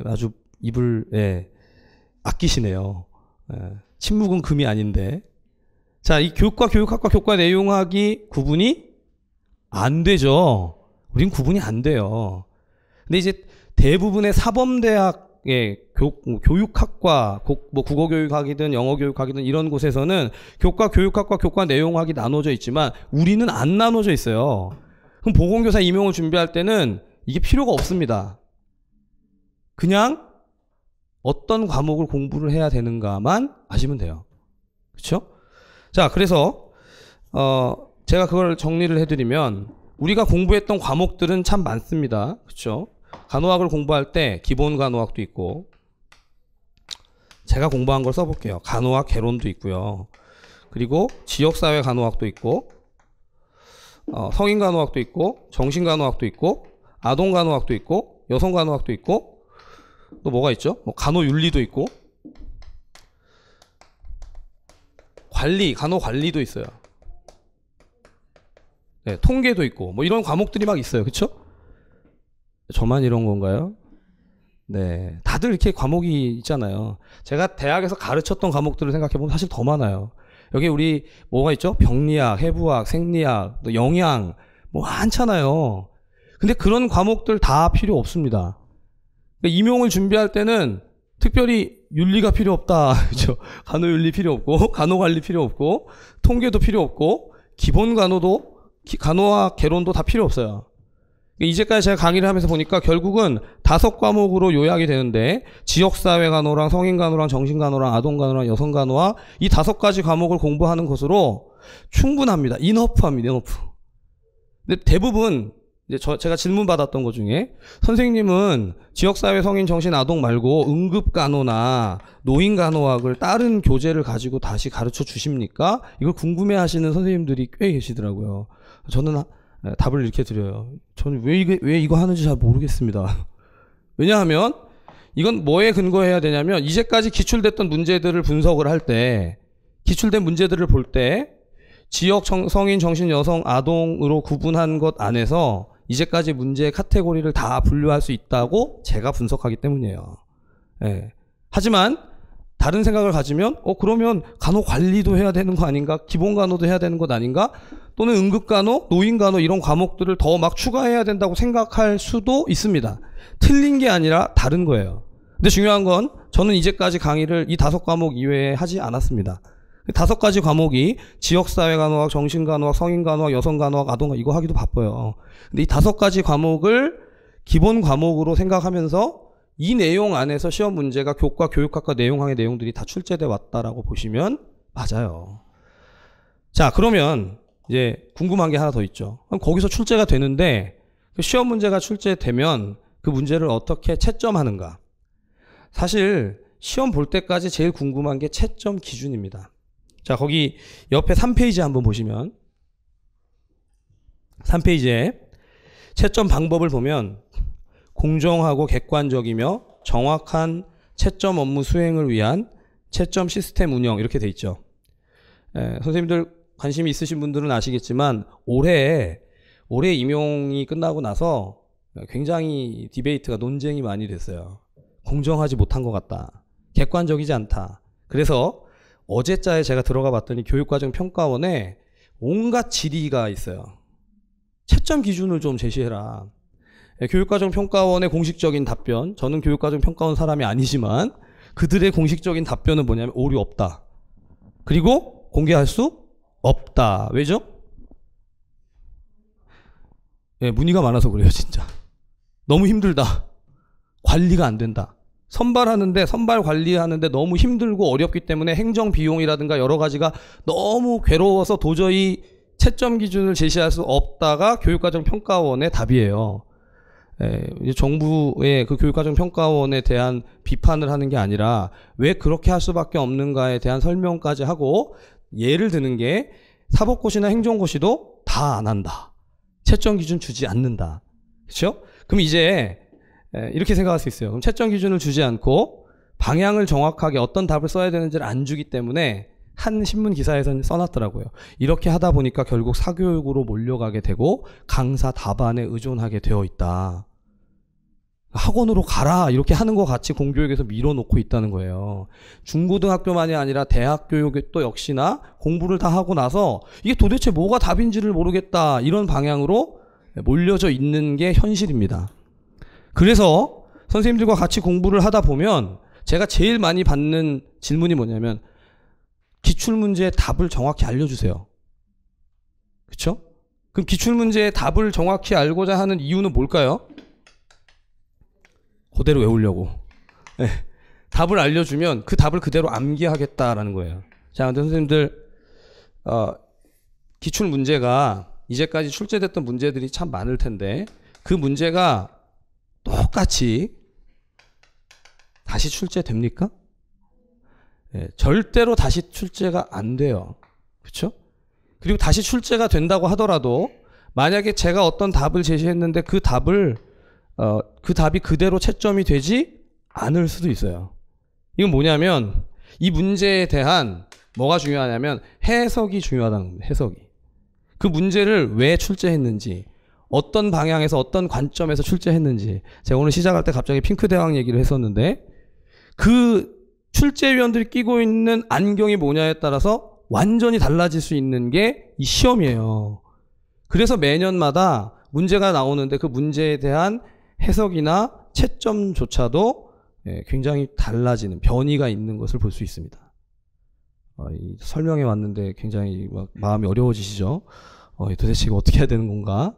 아주 입을 아끼시네요. 침묵은 금이 아닌데. 자, 이 교과 교육학과 교과 내용학이 구분이 안 되죠. 우린 구분이 안 돼요. 근데 이제 대부분의 사범대학의 교육학과 뭐 국어교육학이든 영어교육학이든 이런 곳에서는 교과 교육학과 교과 내용학이 나눠져 있지만 우리는 안 나눠져 있어요. 그럼 보건교사 임용을 준비할 때는 이게 필요가 없습니다. 그냥 어떤 과목을 공부를 해야 되는가만 아시면 돼요. 그렇죠? 자, 그래서 제가 그걸 정리를 해드리면 우리가 공부했던 과목들은 참 많습니다. 그렇죠? 간호학을 공부할 때 기본 간호학도 있고, 제가 공부한 걸 써볼게요. 간호학 개론도 있고요. 그리고 지역사회 간호학도 있고, 성인 간호학도 있고, 정신 간호학도 있고, 아동 간호학도 있고, 여성 간호학도 있고, 또 뭐가 있죠? 뭐 간호윤리도 있고, 간호 관리도 있어요. 네, 통계도 있고, 뭐 이런 과목들이 막 있어요. 그쵸? 저만 이런 건가요? 네. 다들 이렇게 과목이 있잖아요. 제가 대학에서 가르쳤던 과목들을 생각해보면 사실 더 많아요. 여기 우리 뭐가 있죠? 병리학, 해부학, 생리학, 또 영양, 뭐 많잖아요. 근데 그런 과목들 다 필요 없습니다. 그러니까 임용을 준비할 때는 특별히 윤리가 필요 없다. 그죠? 간호윤리 필요 없고, 간호관리 필요 없고, 통계도 필요 없고, 기본 간호도, 간호학 개론도 다 필요 없어요. 이제까지 제가 강의를 하면서 보니까 결국은 5과목으로 요약이 되는데, 지역사회 간호랑 성인 간호랑 정신 간호랑 아동 간호랑 여성 간호와 이 5가지 과목을 공부하는 것으로 충분합니다. 이너프합니다. 이너프. 근데 대부분 이제 제가 질문 받았던 것 중에 선생님은 지역사회 성인 정신 아동 말고 응급간호나 노인간호학을 다른 교재를 가지고 다시 가르쳐 주십니까? 이걸 궁금해 하시는 선생님들이 꽤 계시더라고요. 저는 답을 이렇게 드려요. 저는 왜 이거 하는지 잘 모르겠습니다. 왜냐하면 이건 뭐에 근거해야 되냐면 이제까지 기출됐던 문제들을 분석을 할 때, 기출된 문제들을 볼 때 지역 성인 정신 여성 아동으로 구분한 것 안에서 이제까지 문제의 카테고리를 다 분류할 수 있다고 제가 분석하기 때문이에요. 예. 하지만 다른 생각을 가지면 그러면 간호 관리도 해야 되는 거 아닌가? 기본 간호도 해야 되는 것 아닌가? 또는 응급간호, 노인간호 이런 과목들을 더 막 추가해야 된다고 생각할 수도 있습니다. 틀린 게 아니라 다른 거예요. 근데 중요한 건 저는 이제까지 강의를 이 5과목 이외에 하지 않았습니다. 5가지 과목이 지역사회 간호학, 정신간호학, 성인간호학, 여성간호학, 아동간호학 이거 하기도 바빠요. 근데 이 5가지 과목을 기본 과목으로 생각하면서 이 내용 안에서 시험 문제가 교과 교육학과 내용학의 내용들이 다 출제돼 왔다라고 보시면 맞아요. 자, 그러면 이제 궁금한 게 하나 더 있죠. 그럼 거기서 출제가 되는데 시험 문제가 출제되면 그 문제를 어떻게 채점하는가? 사실 시험 볼 때까지 제일 궁금한 게 채점 기준입니다. 자, 거기 옆에 3페이지 한번 보시면 3페이지에 채점 방법을 보면 공정하고 객관적이며 정확한 채점 업무 수행을 위한 채점 시스템 운영 이렇게 돼 있죠. 선생님들 관심이 있으신 분들은 아시겠지만 올해 임용이 끝나고 나서 굉장히 디베이트가 논쟁이 많이 됐어요. 공정하지 못한 것 같다. 객관적이지 않다. 그래서 어제자에 제가 들어가 봤더니 교육과정 평가원에 온갖 질의가 있어요. 채점 기준을 좀 제시해라. 교육과정 평가원의 공식적인 답변, 저는 교육과정 평가원 사람이 아니지만 그들의 공식적인 답변은 뭐냐면 오류 없다. 그리고 공개할 수 없다. 왜죠? 문의가 많아서 그래요, 진짜. 너무 힘들다. 관리가 안 된다. 선발 관리하는데 너무 힘들고 어렵기 때문에 행정 비용이라든가 여러 가지가 너무 괴로워서 도저히 채점 기준을 제시할 수 없다가 교육과정평가원의 답이에요. 이제 정부의 그 교육과정평가원에 대한 비판을 하는 게 아니라 왜 그렇게 할 수밖에 없는가에 대한 설명까지 하고, 예를 드는 게 사법고시나 행정고시도 다 안 한다. 채점 기준 주지 않는다. 그렇죠? 그럼 이제 이렇게 생각할 수 있어요. 그럼 채점 기준을 주지 않고 방향을 정확하게 어떤 답을 써야 되는지를 안 주기 때문에 한 신문 기사에서는 써놨더라고요. 이렇게 하다 보니까 결국 사교육으로 몰려가게 되고 강사 답안에 의존하게 되어 있다. 학원으로 가라 이렇게 하는 것 같이 공교육에서 밀어놓고 있다는 거예요. 중고등학교만이 아니라 대학 교육도 역시나 공부를 다 하고 나서 이게 도대체 뭐가 답인지를 모르겠다 이런 방향으로 몰려져 있는 게 현실입니다. 그래서 선생님들과 같이 공부를 하다 보면 제가 제일 많이 받는 질문이 뭐냐면, 기출문제의 답을 정확히 알려주세요. 그렇죠? 그럼 기출문제의 답을 정확히 알고자 하는 이유는 뭘까요? 그대로 외우려고. 네. 답을 알려주면 그 답을 그대로 암기하겠다라는 거예요. 자, 근데 선생님들 기출문제가 이제까지 출제됐던 문제들이 참 많을 텐데 그 문제가 똑같이 다시 출제됩니까? 네, 절대로 다시 출제가 안 돼요. 그렇죠? 그리고 다시 출제가 된다고 하더라도 만약에 제가 어떤 답을 제시했는데 그 답이 그대로 채점이 되지 않을 수도 있어요. 이건 뭐냐면 이 문제에 대한 뭐가 중요하냐면 해석이 중요하다는 겁니다. 해석이. 그 문제를 왜 출제했는지, 어떤 방향에서 어떤 관점에서 출제했는지. 제가 오늘 시작할 때 갑자기 핑크대왕 얘기를 했었는데 그 출제위원들이 끼고 있는 안경이 뭐냐에 따라서 완전히 달라질 수 있는 게 이 시험이에요. 그래서 매년마다 문제가 나오는데 그 문제에 대한 해석이나 채점조차도 굉장히 달라지는 변이가 있는 것을 볼 수 있습니다. 설명해 왔는데 굉장히 마음이 어려워지시죠? 도대체 이거 어떻게 해야 되는 건가?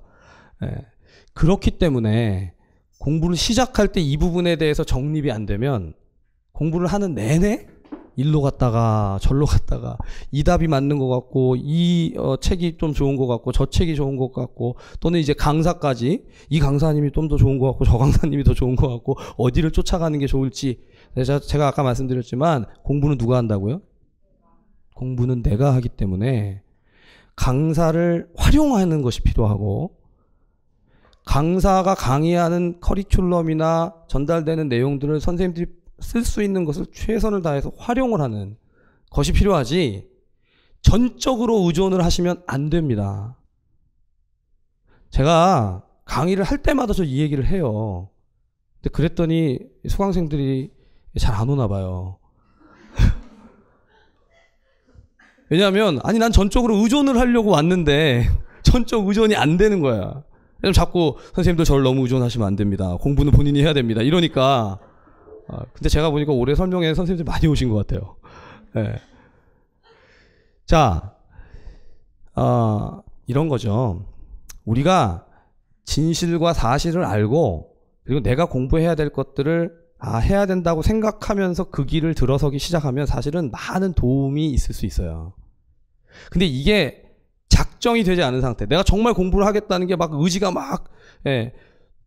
그렇기 때문에 공부를 시작할 때 이 부분에 대해서 정립이 안 되면 공부를 하는 내내 일로 갔다가 절로 갔다가 이 답이 맞는 것 같고 이 책이 좀 좋은 것 같고 저 책이 좋은 것 같고 또는 이제 강사까지 이 강사님이 좀 더 좋은 것 같고 저 강사님이 더 좋은 것 같고 어디를 쫓아가는 게 좋을지. 제가 아까 말씀드렸지만 공부는 누가 한다고요? 공부는 내가 하기 때문에 강사를 활용하는 것이 필요하고, 강사가 강의하는 커리큘럼이나 전달되는 내용들을 선생님들이 쓸 수 있는 것을 최선을 다해서 활용을 하는 것이 필요하지 전적으로 의존을 하시면 안 됩니다. 제가 강의를 할 때마다 저 이 얘기를 해요. 근데 그랬더니 수강생들이 잘 안 오나 봐요. 왜냐하면 아니 난 전적으로 의존을 하려고 왔는데 전적 의존이 안 되는 거야. 왜냐면 자꾸 선생님들 저를 너무 의존하시면 안 됩니다. 공부는 본인이 해야 됩니다. 이러니까. 근데 제가 보니까 올해 설명회 선생님들 많이 오신 것 같아요. 네. 자, 이런 거죠. 우리가 진실과 사실을 알고 그리고 내가 공부해야 될 것들을 해야 된다고 생각하면서 그 길을 들어서기 시작하면 사실은 많은 도움이 있을 수 있어요. 근데 이게 작정이 되지 않은 상태, 내가 정말 공부를 하겠다는 게 막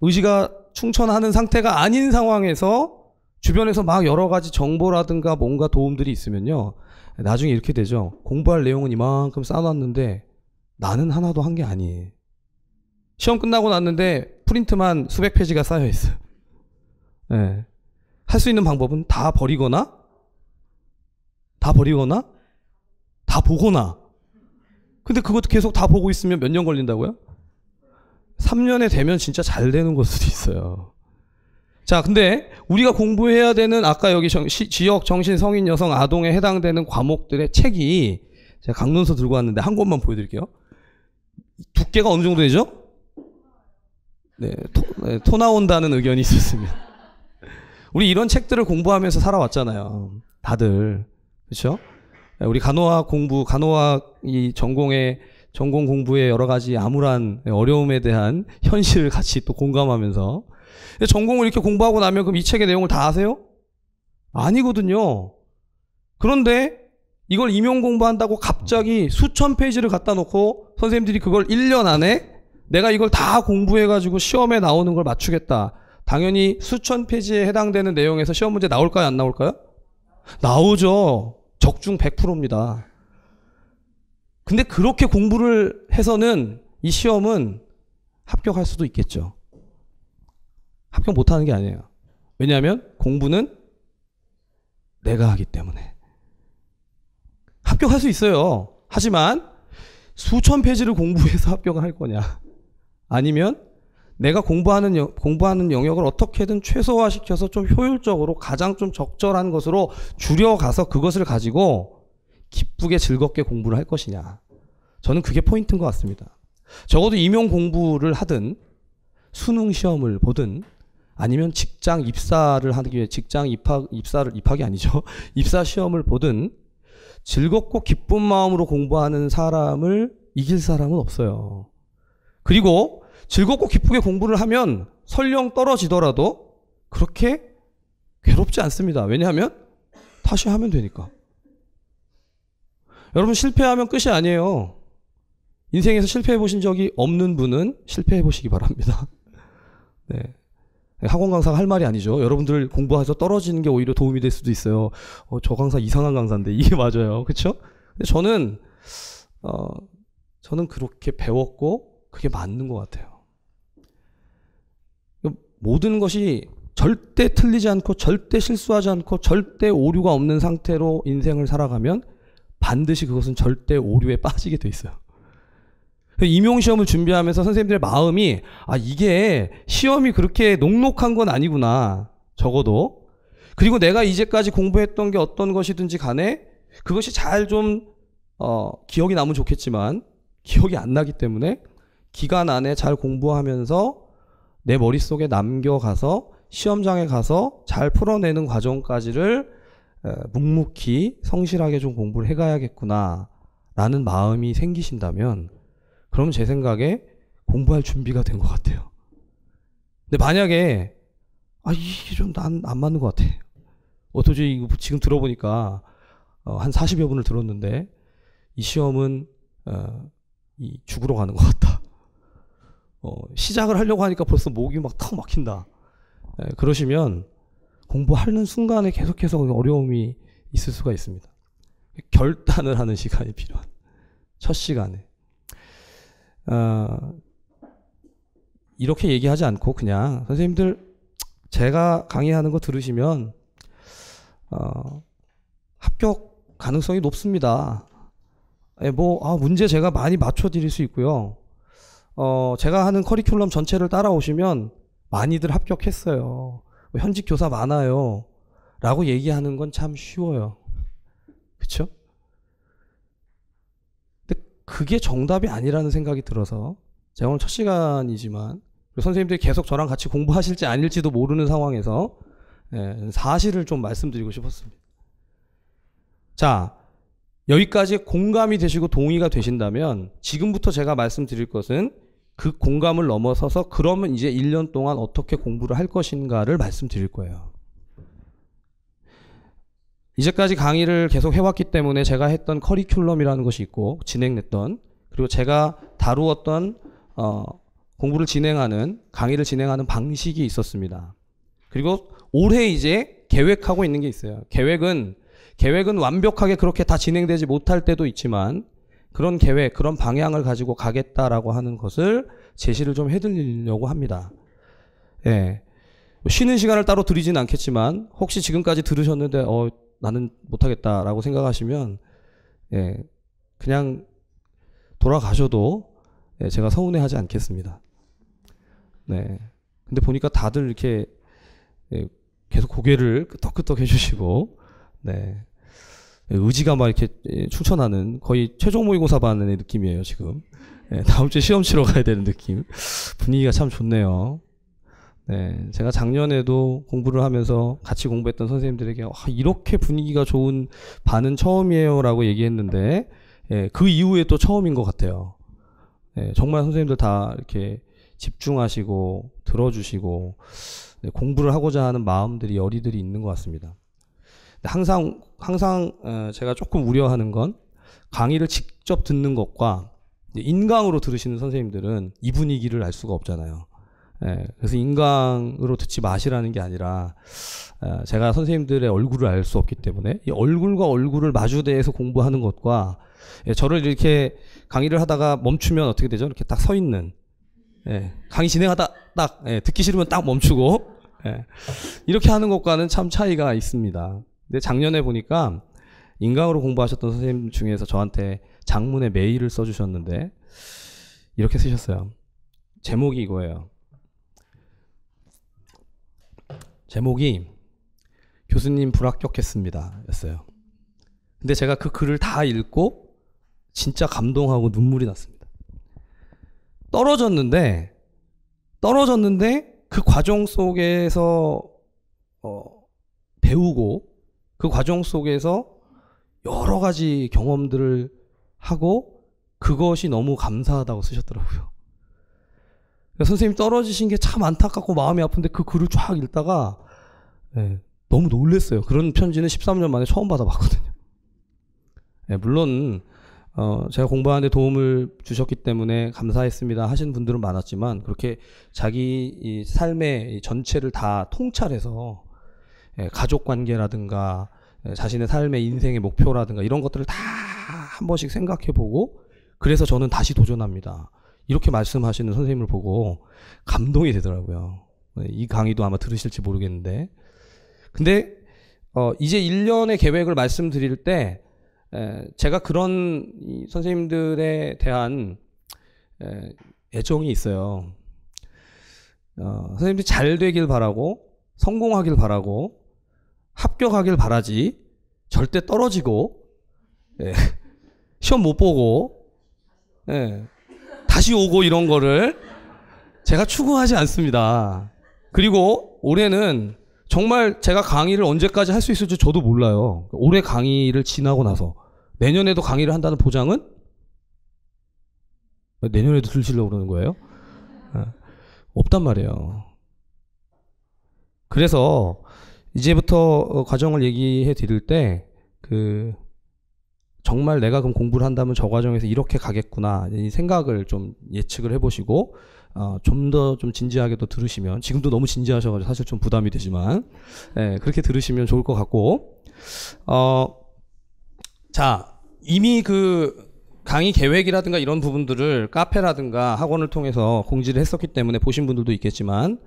의지가 충천하는 상태가 아닌 상황에서 주변에서 막 여러 가지 정보라든가 뭔가 도움들이 있으면요, 나중에 이렇게 되죠. 공부할 내용은 이만큼 쌓아놨는데 나는 하나도 한 게 아니에요. 시험 끝나고 났는데 프린트만 수백 페이지가 쌓여있어요. 네. 할 수 있는 방법은 다 버리거나 다 보거나. 근데 그것도 계속 다 보고 있으면 몇 년 걸린다고요? 3년에 되면 진짜 잘 되는 걸 수도 있어요. 자, 근데 우리가 공부해야 되는 아까 여기 지역 정신 성인 여성 아동에 해당되는 과목들의 책이 제가 강론서 들고 왔는데 한 권만 보여드릴게요. 두께가 어느 정도 되죠? 네, 토 나온다는 의견이 있었습니다. 우리 이런 책들을 공부하면서 살아왔잖아요. 다들. 그렇죠? 우리 간호학 이 전공 공부의 여러 가지 암울한 어려움에 대한 현실을 같이 또 공감하면서, 전공을 이렇게 공부하고 나면 그럼 이 책의 내용을 다 아세요? 아니거든요. 그런데 이걸 임용 공부한다고 갑자기 수천 페이지를 갖다 놓고 선생님들이 그걸 1년 안에 내가 이걸 다 공부해가지고 시험에 나오는 걸 맞추겠다. 당연히 수천 페이지에 해당되는 내용에서 시험 문제 나올까요? 안 나올까요? 나오죠. 적중 100%입니다. 근데 그렇게 공부를 해서는 이 시험은 합격할 수도 있겠죠. 합격 못하는 게 아니에요. 왜냐하면 공부는 내가 하기 때문에. 합격할 수 있어요. 하지만 수천 페이지를 공부해서 합격을 할 거냐. 아니면 내가 공부하는 영역을 어떻게든 최소화시켜서 좀 효율적으로 가장 좀 적절한 것으로 줄여가서 그것을 가지고 기쁘게 즐겁게 공부를 할 것이냐. 저는 그게 포인트인 것 같습니다. 적어도 임용 공부를 하든 수능 시험을 보든 아니면 직장 입사를 하기 위해 입학이 아니죠. 입사 시험을 보든 즐겁고 기쁜 마음으로 공부하는 사람을 이길 사람은 없어요. 그리고 즐겁고 기쁘게 공부를 하면 설령 떨어지더라도 그렇게 괴롭지 않습니다. 왜냐하면 다시 하면 되니까. 여러분 실패하면 끝이 아니에요. 인생에서 실패해 보신 적이 없는 분은 실패해 보시기 바랍니다. 네. 학원 강사가 할 말이 아니죠. 여러분들 공부해서 떨어지는 게 오히려 도움이 될 수도 있어요. 저 강사 이상한 강사인데 이게 맞아요. 그렇죠? 근데 저는 그렇게 배웠고 그게 맞는 것 같아요. 모든 것이 절대 틀리지 않고 절대 실수하지 않고 절대 오류가 없는 상태로 인생을 살아가면 반드시 그것은 절대 오류에 빠지게 돼 있어요. 임용시험을 준비하면서 선생님들의 마음이 이게 시험이 그렇게 녹록한 건 아니구나. 적어도. 그리고 내가 이제까지 공부했던 게 어떤 것이든지 간에 그것이 잘 좀 기억이 나면 좋겠지만 기억이 안 나기 때문에 기간 안에 잘 공부하면서 내 머릿속에 남겨가서 시험장에 가서 잘 풀어내는 과정까지를 묵묵히 성실하게 좀 공부를 해가야겠구나 라는 마음이 생기신다면 그럼 제 생각에 공부할 준비가 된 것 같아요. 근데 만약에 이게 좀 안 맞는 것 같아. 어떠지? 이거 지금 들어보니까 한 40여 분을 들었는데 이 시험은 죽으러 가는 것 같다. 시작을 하려고 하니까 벌써 목이 막 턱 막힌다. 그러시면 공부하는 순간에 계속해서 어려움이 있을 수가 있습니다. 결단을 하는 시간이 필요한 첫 시간에. 이렇게 얘기하지 않고 그냥 선생님들 제가 강의하는 거 들으시면 합격 가능성이 높습니다. 문제 제가 많이 맞춰드릴 수 있고요. 제가 하는 커리큘럼 전체를 따라오시면 많이들 합격했어요. 현직 교사 많아요. 라고 얘기하는 건 참 쉬워요. 그쵸? 근데 그게 정답이 아니라는 생각이 들어서 제가 오늘 첫 시간이지만 선생님들이 계속 저랑 같이 공부하실지 아닐지도 모르는 상황에서 사실을 좀 말씀드리고 싶었습니다. 자, 여기까지 공감이 되시고 동의가 되신다면 지금부터 제가 말씀드릴 것은 그 공감을 넘어서서 그러면 이제 1년 동안 어떻게 공부를 할 것인가를 말씀드릴 거예요. 이제까지 강의를 계속 해왔기 때문에 제가 했던 커리큘럼이라는 것이 있고 진행했던 그리고 제가 다루었던 공부를 진행하는 강의를 진행하는 방식이 있었습니다. 그리고 올해 이제 계획하고 있는 게 있어요. 계획은 완벽하게 그렇게 다 진행되지 못할 때도 있지만 그런 계획, 그런 방향을 가지고 가겠다라고 하는 것을 제시를 좀 해드리려고 합니다. 예. 쉬는 시간을 따로 드리진 않겠지만 혹시 지금까지 들으셨는데 나는 못하겠다라고 생각하시면 그냥 돌아가셔도 제가 서운해하지 않겠습니다. 네. 근데 보니까 다들 이렇게 계속 고개를 끄덕끄덕 해주시고 네. 의지가 막 이렇게 충천하는 거의 최종 모의고사 반의 느낌이에요 지금. 다음 주에 시험 치러 가야 되는 느낌. 분위기가 참 좋네요. 네, 제가 작년에도 공부를 하면서 같이 공부했던 선생님들에게 이렇게 분위기가 좋은 반은 처음이에요 라고 얘기했는데 그 이후에 또 처음인 것 같아요. 정말 선생님들 다 이렇게 집중하시고 들어주시고 공부를 하고자 하는 마음들이 열의들이 있는 것 같습니다. 항상 제가 조금 우려하는 건 강의를 직접 듣는 것과 인강으로 들으시는 선생님들은 이 분위기를 알 수가 없잖아요. 그래서 인강으로 듣지 마시라는 게 아니라 제가 선생님들의 얼굴을 알 수 없기 때문에 이 얼굴과 얼굴을 마주대해서 공부하는 것과 저를 이렇게 강의를 하다가 멈추면 어떻게 되죠? 이렇게 딱 서 있는, 강의 진행하다 딱 듣기 싫으면 딱 멈추고 이렇게 하는 것과는 참 차이가 있습니다. 근데 작년에 보니까 인강으로 공부하셨던 선생님 중에서 저한테 장문의 메일을 써주셨는데 이렇게 쓰셨어요. 제목이 이거예요. 제목이 교수님 불합격했습니다 였어요. 근데 제가 그 글을 다 읽고 진짜 감동하고 눈물이 났습니다. 떨어졌는데 그 과정 속에서 배우고 그 과정 속에서 여러 가지 경험들을 하고 그것이 너무 감사하다고 쓰셨더라고요. 선생님 떨어지신 게 참 안타깝고 마음이 아픈데 그 글을 쫙 읽다가 너무 놀랐어요. 그런 편지는 13년 만에 처음 받아봤거든요. 물론 제가 공부하는데 도움을 주셨기 때문에 감사했습니다 하시는 분들은 많았지만 그렇게 자기 이 삶의 전체를 다 통찰해서 가족관계라든가 자신의 삶의 인생의 목표라든가 이런 것들을 다 한 번씩 생각해보고 그래서 저는 다시 도전합니다. 이렇게 말씀하시는 선생님을 보고 감동이 되더라고요. 이 강의도 아마 들으실지 모르겠는데 근데 이제 1년의 계획을 말씀드릴 때 제가 그런 선생님들에 대한 애정이 있어요. 선생님들이 잘 되길 바라고 성공하길 바라고 합격하길 바라지 절대 떨어지고 시험 못 보고 다시 오고 이런 거를 제가 추구하지 않습니다. 그리고 올해는 정말 제가 강의를 언제까지 할 수 있을지 저도 몰라요. 올해 강의를 지나고 나서 내년에도 강의를 한다는 보장은? 내년에도 들으시려고 그러는 거예요? 없단 말이에요. 그래서 이제부터 과정을 얘기해 드릴 때 정말 내가 그럼 공부를 한다면 저 과정에서 이렇게 가겠구나 이 생각을 좀 예측을 해보시고 좀 더 좀 진지하게도 들으시면 지금도 너무 진지하셔가지고 사실 좀 부담이 되지만 그렇게 들으시면 좋을 것 같고 자 이미 그 강의 계획이라든가 이런 부분들을 카페라든가 학원을 통해서 공지를 했었기 때문에 보신 분들도 있겠지만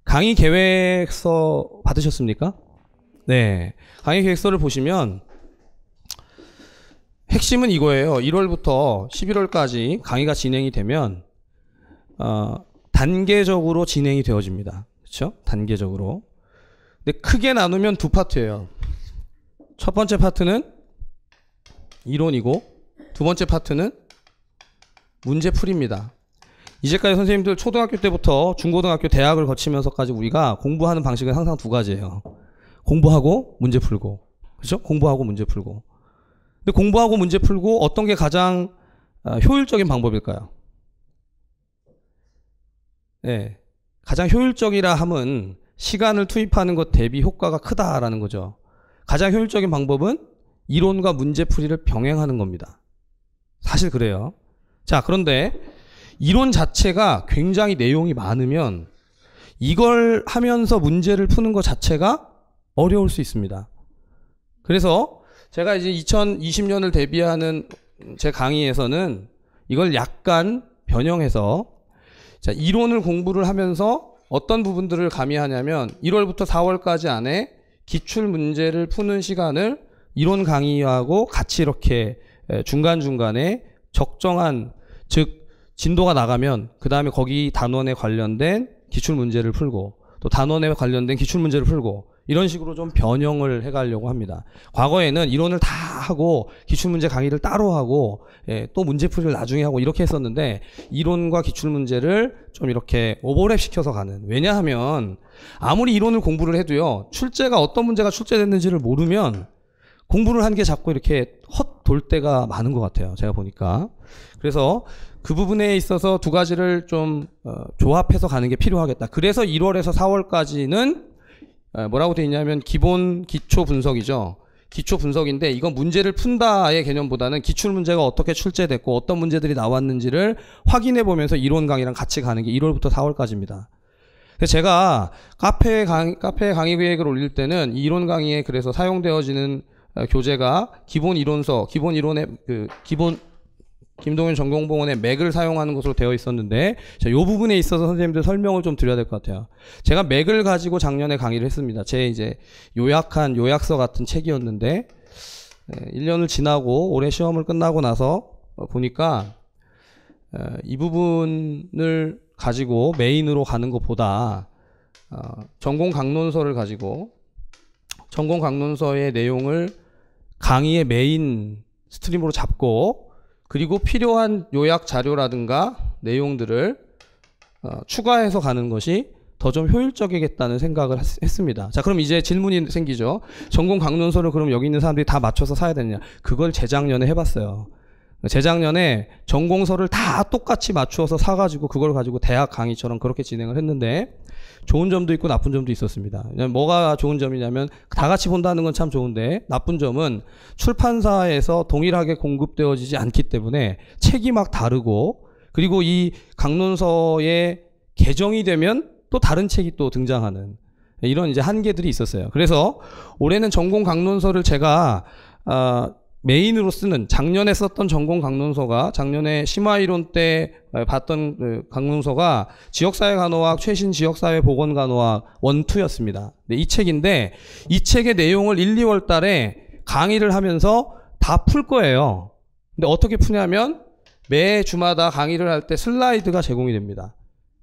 강의 계획서 받으셨습니까? 네, 강의 계획서를 보시면 핵심은 이거예요. 1월부터 11월까지 강의가 진행이 되면 단계적으로 진행이 되어집니다. 그렇죠? 단계적으로. 근데 크게 나누면 두 파트예요. 첫 번째 파트는 이론이고 두 번째 파트는 문제풀이입니다. 이제까지 선생님들 초등학교 때부터 중고등학교, 대학을 거치면서까지 우리가 공부하는 방식은 항상 두 가지예요. 공부하고 문제 풀고. 그렇죠? 공부하고 문제 풀고. 근데 공부하고 문제 풀고 어떤 게 가장 효율적인 방법일까요? 네, 가장 효율적이라 함은 시간을 투입하는 것 대비 효과가 크다라는 거죠. 가장 효율적인 방법은 이론과 문제풀이를 병행하는 겁니다. 사실 그래요. 자, 그런데 이론 자체가 굉장히 내용이 많으면 이걸 하면서 문제를 푸는 것 자체가 어려울 수 있습니다. 그래서 제가 이제 2020년을 대비하는 제 강의에서는 이걸 약간 변형해서 자, 이론을 공부를 하면서 어떤 부분들을 가미하냐면 1월부터 4월까지 안에 기출 문제를 푸는 시간을 이론 강의하고 같이 이렇게 중간중간에 적정한 즉 진도가 나가면 그 다음에 거기 단원에 관련된 기출 문제를 풀고 또 단원에 관련된 기출 문제를 풀고 이런 식으로 좀 변형을 해가려고 합니다. 과거에는 이론을 다 하고 기출문제 강의를 따로 하고 또 문제풀이를 나중에 하고 이렇게 했었는데 이론과 기출문제를 좀 이렇게 오버랩 시켜서 가는. 왜냐하면 아무리 이론을 공부를 해도요. 출제가 어떤 문제가 출제됐는지를 모르면 공부를 한 게 자꾸 이렇게 헛돌 때가 많은 것 같아요. 제가 보니까. 그래서 그 부분에 있어서 두 가지를 좀 조합해서 가는 게 필요하겠다. 그래서 1월에서 4월까지는 뭐라고 돼 있냐면 기본 기초 분석이죠. 기초 분석인데 이건 문제를 푼다의 개념보다는 기출 문제가 어떻게 출제됐고 어떤 문제들이 나왔는지를 확인해 보면서 이론 강의랑 같이 가는 게 1월부터 4월까지입니다. 그래서 제가 카페 강의 계획을 올릴 때는 이론 강의에 그래서 사용되어지는 교재가 기본 이론서, 기본 이론의 김동윤 전공보원의 맥을 사용하는 것으로 되어 있었는데 이 부분에 있어서 선생님들 설명을 좀 드려야 될 것 같아요. 제가 맥을 가지고 작년에 강의를 했습니다. 제 이제 요약한 요약서 같은 책이었는데 1년을 지나고 올해 시험을 끝나고 나서 보니까 이 부분을 가지고 메인으로 가는 것보다 전공 강론서를 가지고 전공 강론서의 내용을 강의의 메인 스트림으로 잡고 그리고 필요한 요약 자료라든가 내용들을 추가해서 가는 것이 더 좀 효율적이겠다는 생각을 했습니다. 자, 그럼 이제 질문이 생기죠. 전공 강론서를 그럼 여기 있는 사람들이 다 맞춰서 사야 되느냐? 그걸 재작년에 해봤어요. 재작년에 전공서를 다 똑같이 맞추어서 사가지고 그걸 가지고 대학 강의처럼 그렇게 진행을 했는데 좋은 점도 있고 나쁜 점도 있었습니다. 뭐가 좋은 점이냐면 다 같이 본다는 건 참 좋은데 나쁜 점은 출판사에서 동일하게 공급되어지지 않기 때문에 책이 막 다르고 그리고 이 강론서에 개정이 되면 또 다른 책이 또 등장하는 이런 이제 한계들이 있었어요. 그래서 올해는 전공 강론서를 제가 메인으로 쓰는 작년에 썼던 전공 강론서가 작년에 심화이론 때 봤던 그 강론서가 지역사회 간호학 최신 지역사회 보건 간호학 1, 2였습니다. 네, 이 책인데 이 책의 내용을 1, 2월 달에 강의를 하면서 다 풀 거예요. 근데 어떻게 푸냐면 매 주마다 강의를 할 때 슬라이드가 제공이 됩니다.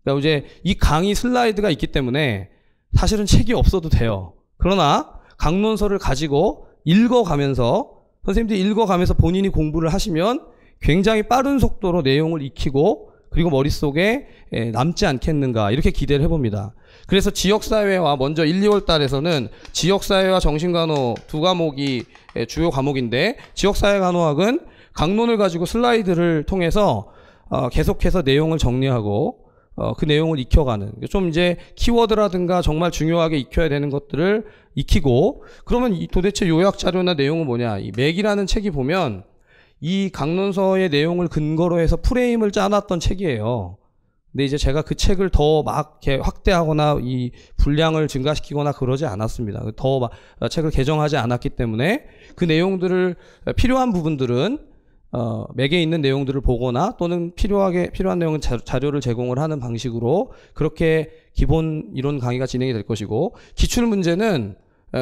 그러니까 이제 이 강의 슬라이드가 있기 때문에 사실은 책이 없어도 돼요. 그러나 강론서를 가지고 읽어가면서 선생님들이 읽어가면서 본인이 공부를 하시면 굉장히 빠른 속도로 내용을 익히고 그리고 머릿속에 남지 않겠는가 이렇게 기대를 해봅니다. 그래서 지역사회와 먼저 1, 2월 달에서는 지역사회와 정신간호 두 과목이 주요 과목인데 지역사회 간호학은 강론을 가지고 슬라이드를 통해서 계속해서 내용을 정리하고 그 내용을 익혀가는 좀 이제 키워드라든가 정말 중요하게 익혀야 되는 것들을 익히고 그러면 도대체 요약 자료나 내용은 뭐냐 이 맥이라는 책이 보면 이 강론서의 내용을 근거로 해서 프레임을 짜놨던 책이에요. 근데 이제 제가 그 책을 더 막 이렇게 확대하거나 이 분량을 증가시키거나 그러지 않았습니다. 더 막 책을 개정하지 않았기 때문에 그 내용들을 필요한 부분들은 맥에 있는 내용들을 보거나 또는 필요한 내용은 자료를 제공을 하는 방식으로 그렇게 기본 이론 강의가 진행이 될 것이고 기출문제는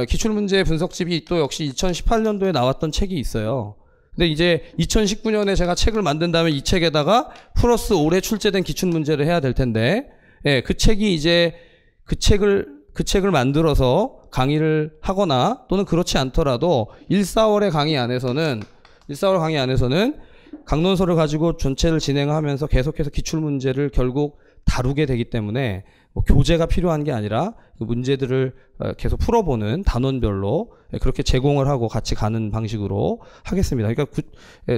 기출문제 분석집이 또 역시 2018년도에 나왔던 책이 있어요. 근데 이제 2019년에 제가 책을 만든다면 이 책에다가 플러스 올해 출제된 기출문제를 해야 될 텐데 그 책이 이제 그 책을 만들어서 강의를 하거나 또는 그렇지 않더라도 1, 4월의 강의 안에서는 1, 4월 강의 안에서는 강론서를 가지고 전체를 진행하면서 계속해서 기출문제를 결국 다루게 되기 때문에 뭐 교재가 필요한 게 아니라 그 문제들을 계속 풀어보는 단원별로 그렇게 제공을 하고 같이 가는 방식으로 하겠습니다. 그러니까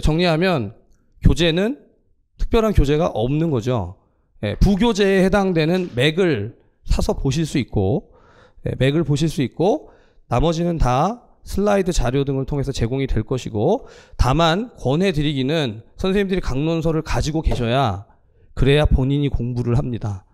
정리하면 교재는 특별한 교재가 없는 거죠. 부교재에 해당되는 맥을 사서 보실 수 있고 맥을 보실 수 있고 나머지는 다 슬라이드 자료 등을 통해서 제공이 될 것이고 다만 권해드리기는 선생님들이 강론서를 가지고 계셔야 그래야 본인이 공부를 합니다.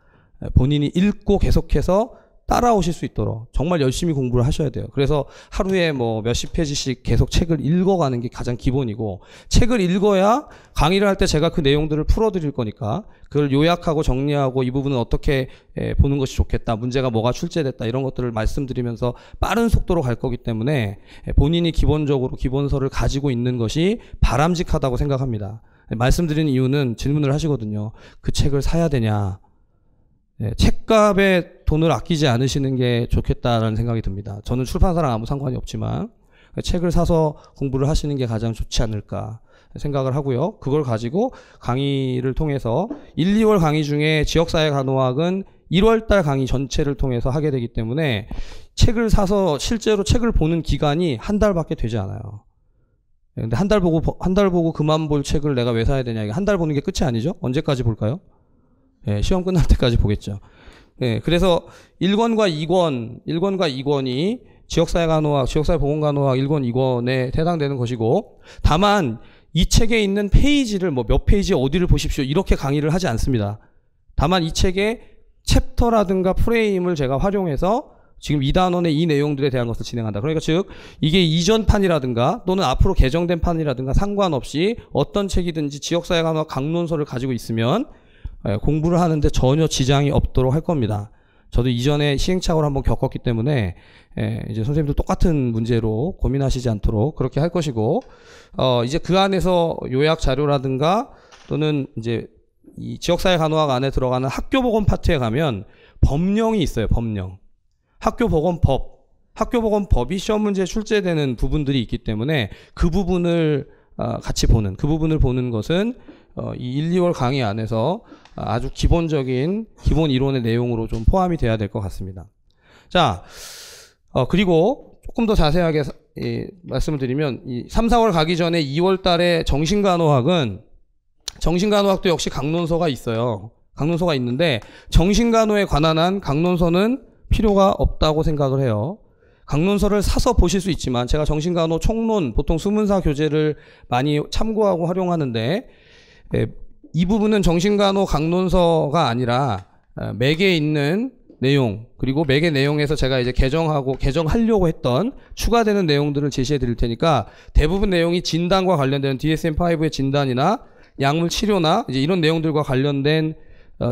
본인이 읽고 계속해서 따라오실 수 있도록 정말 열심히 공부를 하셔야 돼요. 그래서 하루에 뭐 몇십 페이지씩 계속 책을 읽어가는 게 가장 기본이고 책을 읽어야 강의를 할 때 제가 그 내용들을 풀어드릴 거니까 그걸 요약하고 정리하고 이 부분은 어떻게 보는 것이 좋겠다. 문제가 뭐가 출제됐다. 이런 것들을 말씀드리면서 빠른 속도로 갈 거기 때문에 본인이 기본적으로 기본서를 가지고 있는 것이 바람직하다고 생각합니다. 말씀드리는 이유는 질문을 하시거든요. 그 책을 사야 되냐. 책값에 돈을 아끼지 않으시는 게 좋겠다라는 생각이 듭니다. 저는 출판사랑 아무 상관이 없지만 책을 사서 공부를 하시는 게 가장 좋지 않을까 생각을 하고요. 그걸 가지고 강의를 통해서 1, 2월 강의 중에 지역사회 간호학은 1월달 강의 전체를 통해서 하게 되기 때문에 책을 사서 실제로 책을 보는 기간이 한 달밖에 되지 않아요. 근데 한 달 보고 그만 볼 책을 내가 왜 사야 되냐. 한 달 보는 게 끝이 아니죠? 언제까지 볼까요? 시험 끝날 때까지 보겠죠. 예, 그래서 1권과 2권이 지역사회간호학, 지역사회보건간호학 1권, 2권에 해당되는 것이고, 다만 이 책에 있는 페이지를 뭐 몇 페이지 어디를 보십시오 이렇게 강의를 하지 않습니다. 다만 이 책의 챕터라든가 프레임을 제가 활용해서 지금 2단원의 이 내용들에 대한 것을 진행한다. 그러니까 즉 이게 이전 판이라든가 또는 앞으로 개정된 판이라든가 상관없이 어떤 책이든지 지역사회간호학 강론서를 가지고 있으면 공부를 하는데 전혀 지장이 없도록 할 겁니다. 저도 이전에 시행착오를 한번 겪었기 때문에 이제 선생님도 똑같은 문제로 고민하시지 않도록 그렇게 할 것이고, 이제 그 안에서 요약 자료라든가 또는 이제 이 지역사회간호학 안에 들어가는 학교보건 파트에 가면 법령이 있어요. 법령. 학교보건법이 시험 문제에 출제되는 부분들이 있기 때문에 그 부분을 같이 보는, 그 부분을 보는 것은 이 1, 2월 강의 안에서 아주 기본적인 기본 이론의 내용으로 좀 포함이 돼야 될 것 같습니다. 자, 그리고 조금 더 자세하게 말씀을 드리면 이 3, 4월 가기 전에 2월 달에 정신간호학도 역시 강론서가 있어요. 강론서가 있는데 정신간호에 관한 한 강론서는 필요가 없다고 생각을 해요. 강론서를 사서 보실 수 있지만 제가 정신간호 총론 보통 수문사 교재를 많이 참고하고 활용하는데 이 부분은 정신간호 강론서가 아니라 맥에 있는 내용, 그리고 맥의 내용에서 제가 이제 개정하려고 했던 추가되는 내용들을 제시해 드릴 테니까 대부분 내용이 진단과 관련된 DSM-5의 진단이나 약물 치료나 이제 이런 내용들과 관련된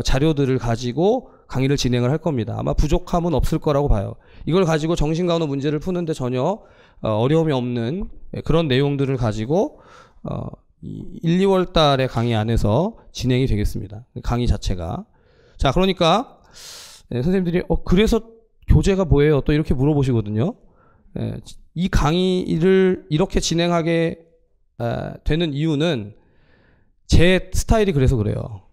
자료들을 가지고 강의를 진행을 할 겁니다. 아마 부족함은 없을 거라고 봐요. 이걸 가지고 정신간호 문제를 푸는데 전혀 어려움이 없는 그런 내용들을 가지고 1, 2월 달에 강의 안에서 진행이 되겠습니다. 강의 자체가. 자, 그러니까 선생님들이 그래서 교재가 뭐예요? 또 이렇게 물어보시거든요. 이 강의를 이렇게 진행하게 되는 이유는 제 스타일이 그래서 그래요.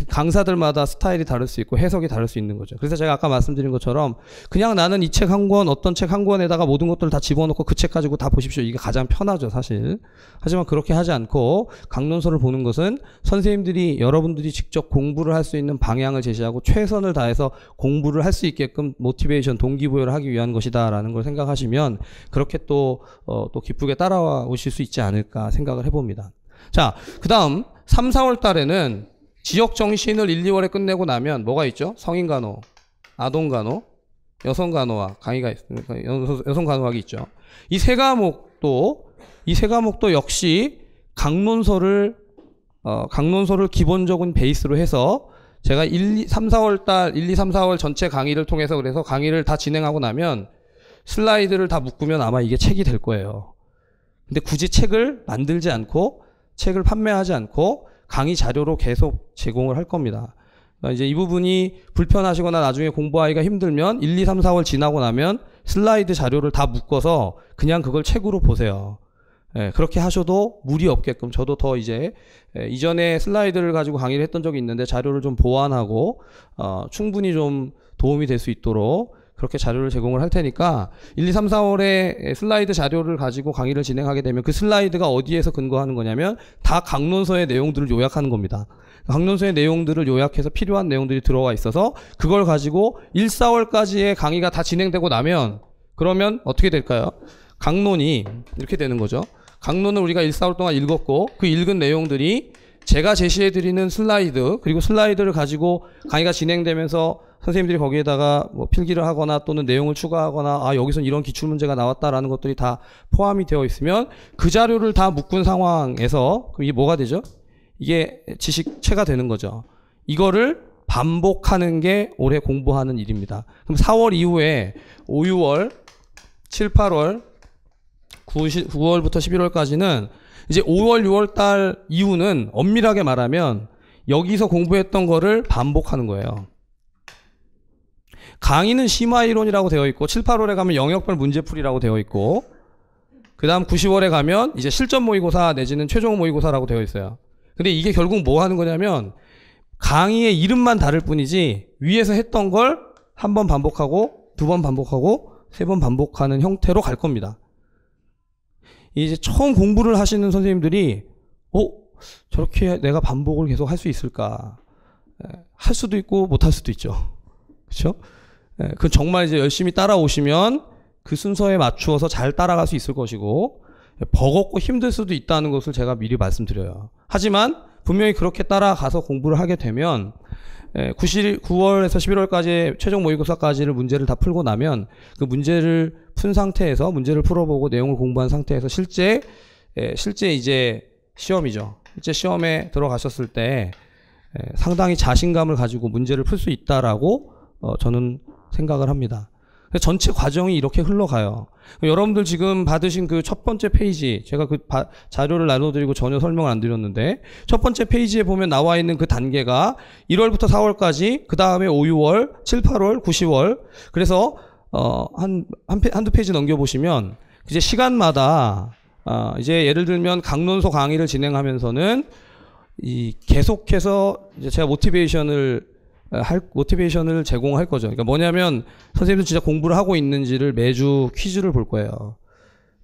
강사들마다 스타일이 다를 수 있고 해석이 다를 수 있는 거죠. 그래서 제가 아까 말씀드린 것처럼 그냥 나는 이 책 한 권, 어떤 책 한 권에다가 모든 것들을 다 집어넣고 그 책 가지고 다 보십시오. 이게 가장 편하죠, 사실. 하지만 그렇게 하지 않고 강론서를 보는 것은 선생님들이, 여러분들이 직접 공부를 할 수 있는 방향을 제시하고 최선을 다해서 공부를 할 수 있게끔 모티베이션, 동기부여를 하기 위한 것이다라는 걸 생각하시면 그렇게 또 기쁘게 따라와 오실 수 있지 않을까 생각을 해봅니다. 자, 그 다음 3, 4월 달에는 지역정신을 1, 2월에 끝내고 나면 뭐가 있죠? 성인간호, 아동간호, 여성간호학 강의가 있습니다. 여성간호학이 있죠. 이 세 과목도 역시 강론서를 기본적인 베이스로 해서 제가 1, 2, 3, 4월 전체 강의를 통해서 그래서 강의를 다 진행하고 나면 슬라이드를 다 묶으면 아마 이게 책이 될 거예요. 근데 굳이 책을 만들지 않고 책을 판매하지 않고 강의 자료로 계속 제공을 할 겁니다. 그러니까 이제 이 부분이 불편하시거나 나중에 공부하기가 힘들면 1, 2, 3, 4월 지나고 나면 슬라이드 자료를 다 묶어서 그냥 그걸 책으로 보세요. 그렇게 하셔도 무리 없게끔 저도 더 이제 이전에 슬라이드를 가지고 강의를 했던 적이 있는데 자료를 좀 보완하고 충분히 좀 도움이 될 수 있도록 그렇게 자료를 제공을 할 테니까 1, 2, 3, 4월에 슬라이드 자료를 가지고 강의를 진행하게 되면 그 슬라이드가 어디에서 근거하는 거냐면 다 강론서의 내용들을 요약하는 겁니다. 강론서의 내용들을 요약해서 필요한 내용들이 들어와 있어서 그걸 가지고 1, 4월까지의 강의가 다 진행되고 나면 그러면 어떻게 될까요? 강론이 이렇게 되는 거죠. 강론을 우리가 1, 4월 동안 읽었고 그 읽은 내용들이 제가 제시해드리는 슬라이드, 그리고 슬라이드를 가지고 강의가 진행되면서 선생님들이 거기에다가 뭐 필기를 하거나 또는 내용을 추가하거나 여기선 이런 기출문제가 나왔다라는 것들이 다 포함이 되어 있으면 그 자료를 다 묶은 상황에서 그럼 이게 뭐가 되죠? 이게 지식체가 되는 거죠. 이거를 반복하는 게 올해 공부하는 일입니다. 그럼 4월 이후에 5, 6월, 7, 8월, 9월부터 11월까지는 이제 5월, 6월 달 이후는 엄밀하게 말하면 여기서 공부했던 거를 반복하는 거예요. 강의는 심화이론이라고 되어 있고 7, 8월에 가면 영역별 문제풀이라고 되어 있고 그 다음 9, 10월에 가면 이제 실전 모의고사 내지는 최종 모의고사라고 되어 있어요. 근데 이게 결국 뭐 하는 거냐면 강의의 이름만 다를 뿐이지 위에서 했던 걸 한 번 반복하고 2번 반복하고 3번 반복하는 형태로 갈 겁니다. 이제 처음 공부를 하시는 선생님들이 저렇게 내가 반복을 계속 할 수 있을까? 할 수도 있고 못 할 수도 있죠. 그렇죠? 그 정말 이제 열심히 따라오시면 그 순서에 맞추어서 잘 따라갈 수 있을 것이고, 버겁고 힘들 수도 있다는 것을 제가 미리 말씀드려요. 하지만 분명히 그렇게 따라가서 공부를 하게 되면 9월에서 11월까지 최종 모의고사까지를 문제를 다 풀고 나면 그 문제를 푼 상태에서 문제를 풀어보고 내용을 공부한 상태에서 실제 이제 시험이죠. 실제 시험에 들어가셨을 때 상당히 자신감을 가지고 문제를 풀 수 있다라고 저는 생각을 합니다. 전체 과정이 이렇게 흘러가요. 여러분들 지금 받으신 그 첫 번째 페이지, 제가 그 자료를 나눠드리고 전혀 설명을 안 드렸는데, 첫 번째 페이지에 보면 나와 있는 그 단계가 1월부터 4월까지, 그 다음에 5, 6월, 7, 8월, 9, 10월. 그래서 한두 페이지 넘겨보시면 이제 시간마다 이제 예를 들면 강론소 강의를 진행하면서는 계속해서 이제 제가 모티베이션을 제공할 거죠. 그러니까 뭐냐면 선생님들 진짜 공부를 하고 있는지를 매주 퀴즈를 볼 거예요.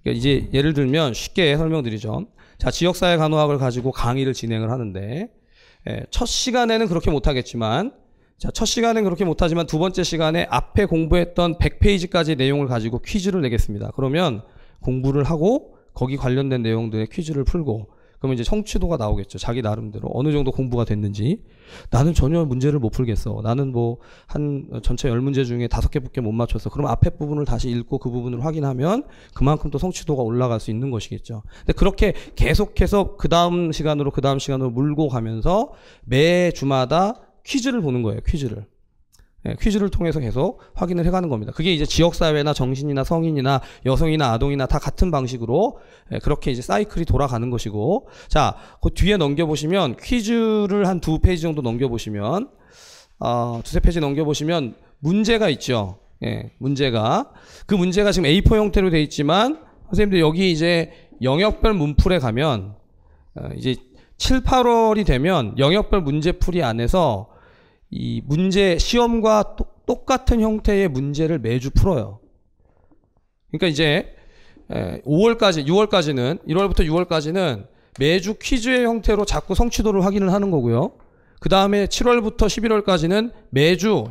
그러니까 이제 예를 들면 쉽게 설명드리죠. 자, 지역사회 간호학을 가지고 강의를 진행을 하는데, 첫 시간에는 그렇게 못하겠지만, 두 번째 시간에 앞에 공부했던 100페이지까지 내용을 가지고 퀴즈를 내겠습니다. 그러면 공부를 하고 거기 관련된 내용들의 퀴즈를 풀고, 그러면 이제 성취도가 나오겠죠. 자기 나름대로 어느 정도 공부가 됐는지. 나는 전혀 문제를 못 풀겠어. 나는 전체 10문제 중에 5개밖에 못 맞췄어. 그럼 앞에 부분을 다시 읽고 그 부분을 확인하면 그만큼 또 성취도가 올라갈 수 있는 것이겠죠. 근데 그렇게 계속해서 그 다음 시간으로 물고 가면서 매 주마다 퀴즈를 보는 거예요. 퀴즈를 통해서 계속 확인을 해가는 겁니다. 그게 이제 지역사회나 정신이나 성인이나 여성이나 아동이나 다 같은 방식으로 그렇게 이제 사이클이 돌아가는 것이고, 자, 그 뒤에 넘겨보시면 퀴즈를 한 2페이지 정도 넘겨보시면, 2-3페이지 넘겨보시면 문제가 있죠. 문제가. 그 문제가 지금 A4 형태로 되어 있지만, 선생님들 여기 이제 영역별 문풀에 가면, 이제 7, 8월이 되면 영역별 문제풀이 안에서 이 시험과 똑같은 형태의 문제를 매주 풀어요. 그러니까 이제 1월부터 6월까지는 매주 퀴즈의 형태로 자꾸 성취도를 확인을 하는 거고요. 그 다음에 7월부터 11월까지는 매주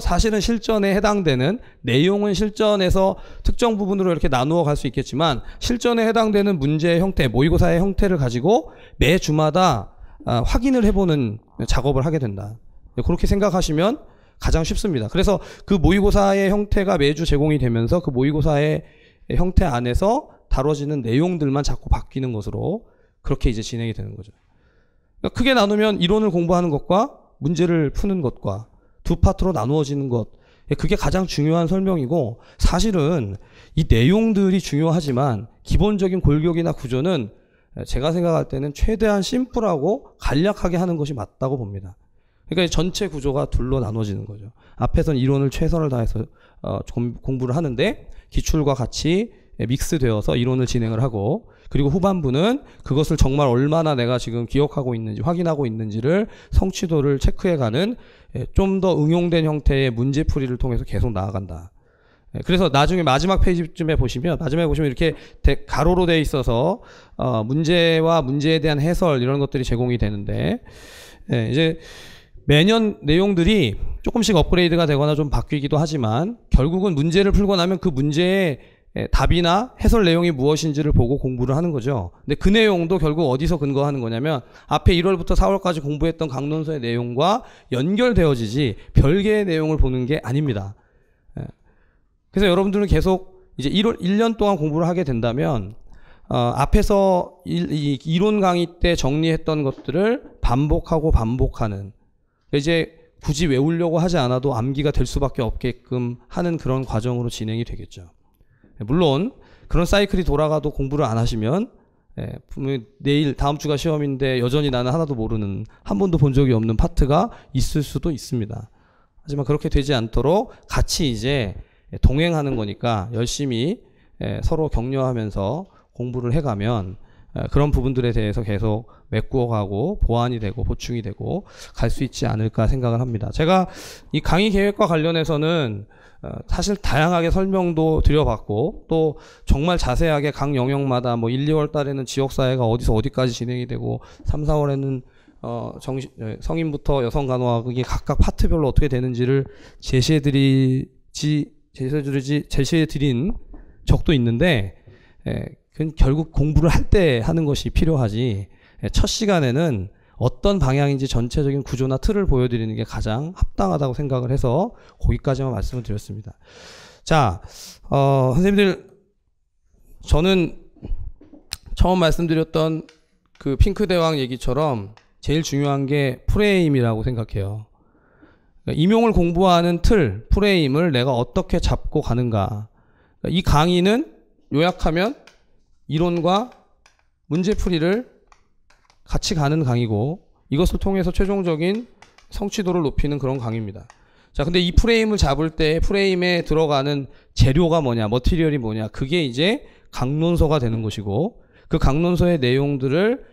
사실은 실전에 해당되는, 내용은 실전에서 특정 부분으로 이렇게 나누어 갈 수 있겠지만, 실전에 해당되는 문제의 형태, 모의고사의 형태를 가지고 매 주마다 확인을 해보는 작업을 하게 된다. 그렇게 생각하시면 가장 쉽습니다. 그래서 그 모의고사의 형태가 매주 제공이 되면서 그 모의고사의 형태 안에서 다뤄지는 내용들만 자꾸 바뀌는 것으로 그렇게 이제 진행이 되는 거죠. 그러니까 크게 나누면 이론을 공부하는 것과 문제를 푸는 것과 두 파트로 나누어지는 것, 그게 가장 중요한 설명이고, 사실은 이 내용들이 중요하지만 기본적인 골격이나 구조는 제가 생각할 때는 최대한 심플하고 간략하게 하는 것이 맞다고 봅니다. 그러니까 전체 구조가 둘로 나눠지는 거죠. 앞에서는 이론을 최선을 다해서 공부를 하는데, 기출과 같이 믹스되어서 이론을 진행을 하고, 그리고 후반부는 그것을 정말 얼마나 내가 지금 기억하고 있는지 확인하고 있는지를 성취도를 체크해가는 좀 더 응용된 형태의 문제풀이를 통해서 계속 나아간다. 그래서 나중에 마지막 페이지쯤에 보시면 이렇게 가로로 되어 있어서 문제와 문제에 대한 해설 이런 것들이 제공이 되는데, 이제 매년 내용들이 조금씩 업그레이드가 되거나 좀 바뀌기도 하지만, 결국은 문제를 풀고 나면 그 문제의 답이나 해설 내용이 무엇인지를 보고 공부를 하는 거죠. 근데 그 내용도 결국 어디서 근거하는 거냐면, 앞에 1월부터 4월까지 공부했던 강론서의 내용과 연결되어지지 별개의 내용을 보는 게 아닙니다. 그래서 여러분들은 계속 이제 1년 동안 공부를 하게 된다면, 앞에서 이론 강의 때 정리했던 것들을 반복하는, 이제 굳이 외우려고 하지 않아도 암기가 될 수밖에 없게끔 하는 그런 과정으로 진행이 되겠죠. 물론 그런 사이클이 돌아가도 공부를 안 하시면 다음 주가 시험인데 여전히 나는 하나도 모르는, 한 번도 본 적이 없는 파트가 있을 수도 있습니다. 하지만 그렇게 되지 않도록 같이 이제 동행하는 거니까 열심히 서로 격려하면서 공부를 해가면 그런 부분들에 대해서 계속 메꾸어가고 보완이 되고 보충이 되고 갈 수 있지 않을까 생각을 합니다. 제가 이 강의 계획과 관련해서는 사실 다양하게 설명도 드려봤고, 또 정말 자세하게 각 영역마다 1, 2월 달에는 지역사회가 어디서 어디까지 진행이 되고 3, 4월에는 성인부터 여성 간호학 이게 각각 파트별로 어떻게 되는지를 제시해드린 적도 있는데, 그건 결국 공부를 할 때 하는 것이 필요하지, 첫 시간에는 어떤 방향인지 전체적인 구조나 틀을 보여드리는 게 가장 합당하다고 생각을 해서 거기까지만 말씀을 드렸습니다. 자, 선생님들, 저는 처음 말씀드렸던 그 핑크 대왕 얘기처럼 제일 중요한 게 프레임이라고 생각해요. 그러니까 임용을 공부하는 틀, 프레임을 내가 어떻게 잡고 가는가. 그러니까 이 강의는 요약하면 이론과 문제풀이를 같이 가는 강의고, 이것을 통해서 최종적인 성취도를 높이는 그런 강의입니다. 자, 근데 이 프레임을 잡을 때 프레임에 들어가는 재료가 뭐냐, 머티리얼이 뭐냐, 그게 이제 강론서가 되는 것이고, 그 강론서의 내용들을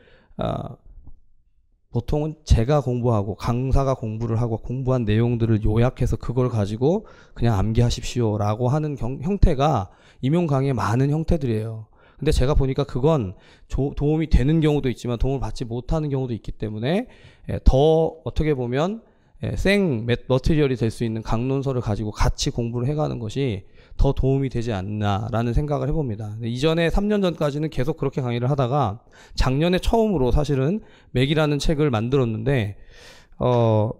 보통은 제가 공부하고 강사가 공부를 하고 공부한 내용들을 요약해서 그걸 가지고 그냥 암기하십시오 라고 하는 형태가 임용 강의의 많은 형태들이에요. 근데 제가 보니까 그건 도움이 되는 경우도 있지만 도움을 받지 못하는 경우도 있기 때문에 더 어떻게 보면 생 머티리얼이 될 수 있는 강론서를 가지고 같이 공부를 해가는 것이 더 도움이 되지 않나라는 생각을 해봅니다. 이전에 3년 전까지는 계속 그렇게 강의를 하다가 작년에 처음으로 사실은 맥이라는 책을 만들었는데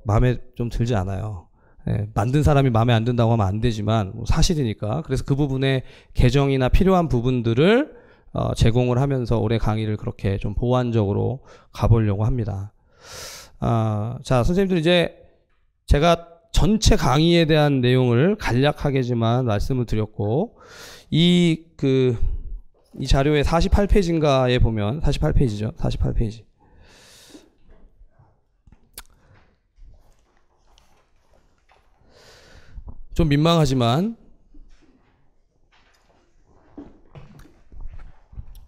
마음에 좀 들지 않아요. 만든 사람이 마음에 안 든다고 하면 안 되지만 사실이니까. 그래서 그 부분에 개정이나 필요한 부분들을 제공을 하면서 올해 강의를 그렇게 좀 보완적으로 가보려고 합니다. 자, 선생님들, 이제 제가 전체 강의에 대한 내용을 간략하게지만 말씀을 드렸고, 이 자료의 48페이지인가에 보면, 48페이지죠. 48페이지. 좀 민망하지만,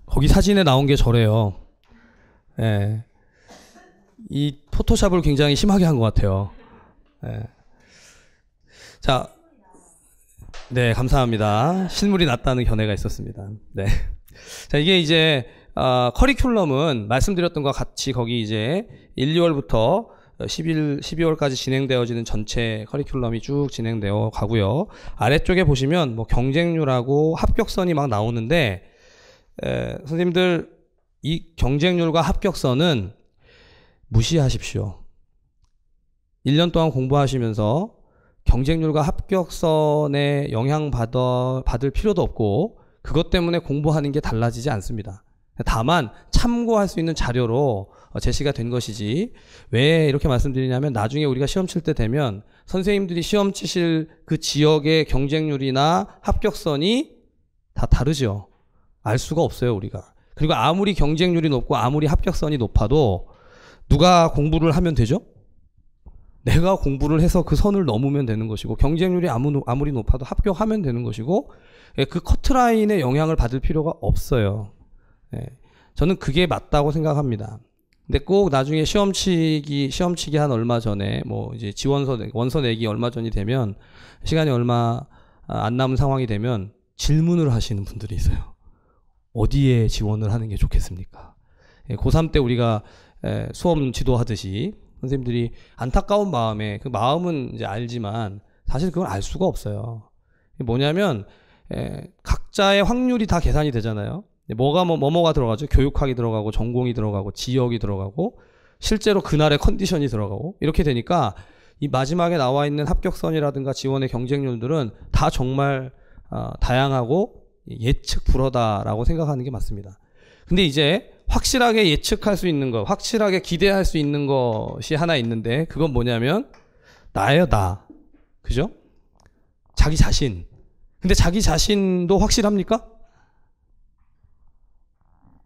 거기 사진에 나온 게 저래요. 예. 이 포토샵을 굉장히 심하게 한 것 같아요. 예. 자, 네, 감사합니다. 실물이 낫다는 견해가 있었습니다. 네. 자, 이게 이제, 커리큘럼은 말씀드렸던 것과 같이 거기 이제 1, 2월부터 12월까지 진행되어지는 전체 커리큘럼이 쭉 진행되어 가고요. 아래쪽에 보시면 뭐 경쟁률하고 합격선이 막 나오는데, 선생님들, 이 경쟁률과 합격선은 무시하십시오. 1년 동안 공부하시면서 경쟁률과 합격선에 영향받을 필요도 없고, 그것 때문에 공부하는 게 달라지지 않습니다. 다만 참고할 수 있는 자료로 제시가 된 것이지, 왜 이렇게 말씀드리냐면, 나중에 우리가 시험 칠 때 되면 선생님들이 시험 치실 그 지역의 경쟁률이나 합격선이 다 다르죠. 알 수가 없어요, 우리가. 그리고 아무리 경쟁률이 높고 아무리 합격선이 높아도 누가 공부를 하면 되죠? 내가 공부를 해서 그 선을 넘으면 되는 것이고, 경쟁률이 아무리 높아도 합격하면 되는 것이고, 그 커트라인에 영향을 받을 필요가 없어요. 저는 그게 맞다고 생각합니다. 근데 꼭 나중에 시험치기 한 얼마 전에 뭐 이제 원서 내기 얼마 전이 되면, 시간이 얼마 안 남은 상황이 되면 질문을 하시는 분들이 있어요. 어디에 지원을 하는 게 좋겠습니까? 고3 때 우리가 수업 지도하듯이 선생님들이 안타까운 마음에, 그 마음은 이제 알지만 사실 그건 알 수가 없어요. 뭐냐면 각자의 확률이 다 계산이 되잖아요. 뭐가 들어가죠? 교육학이 들어가고 전공이 들어가고 지역이 들어가고 실제로 그날의 컨디션이 들어가고, 이렇게 되니까 이 마지막에 나와 있는 합격선이라든가 지원의 경쟁률들은 다 정말 다양하고 예측 불허다라고 생각하는 게 맞습니다. 근데 이제 확실하게 예측할 수 있는 것, 확실하게 기대할 수 있는 것이 하나 있는데, 그건 뭐냐면 나예요, 나. 그죠? 자기 자신. 근데 자기 자신도 확실합니까?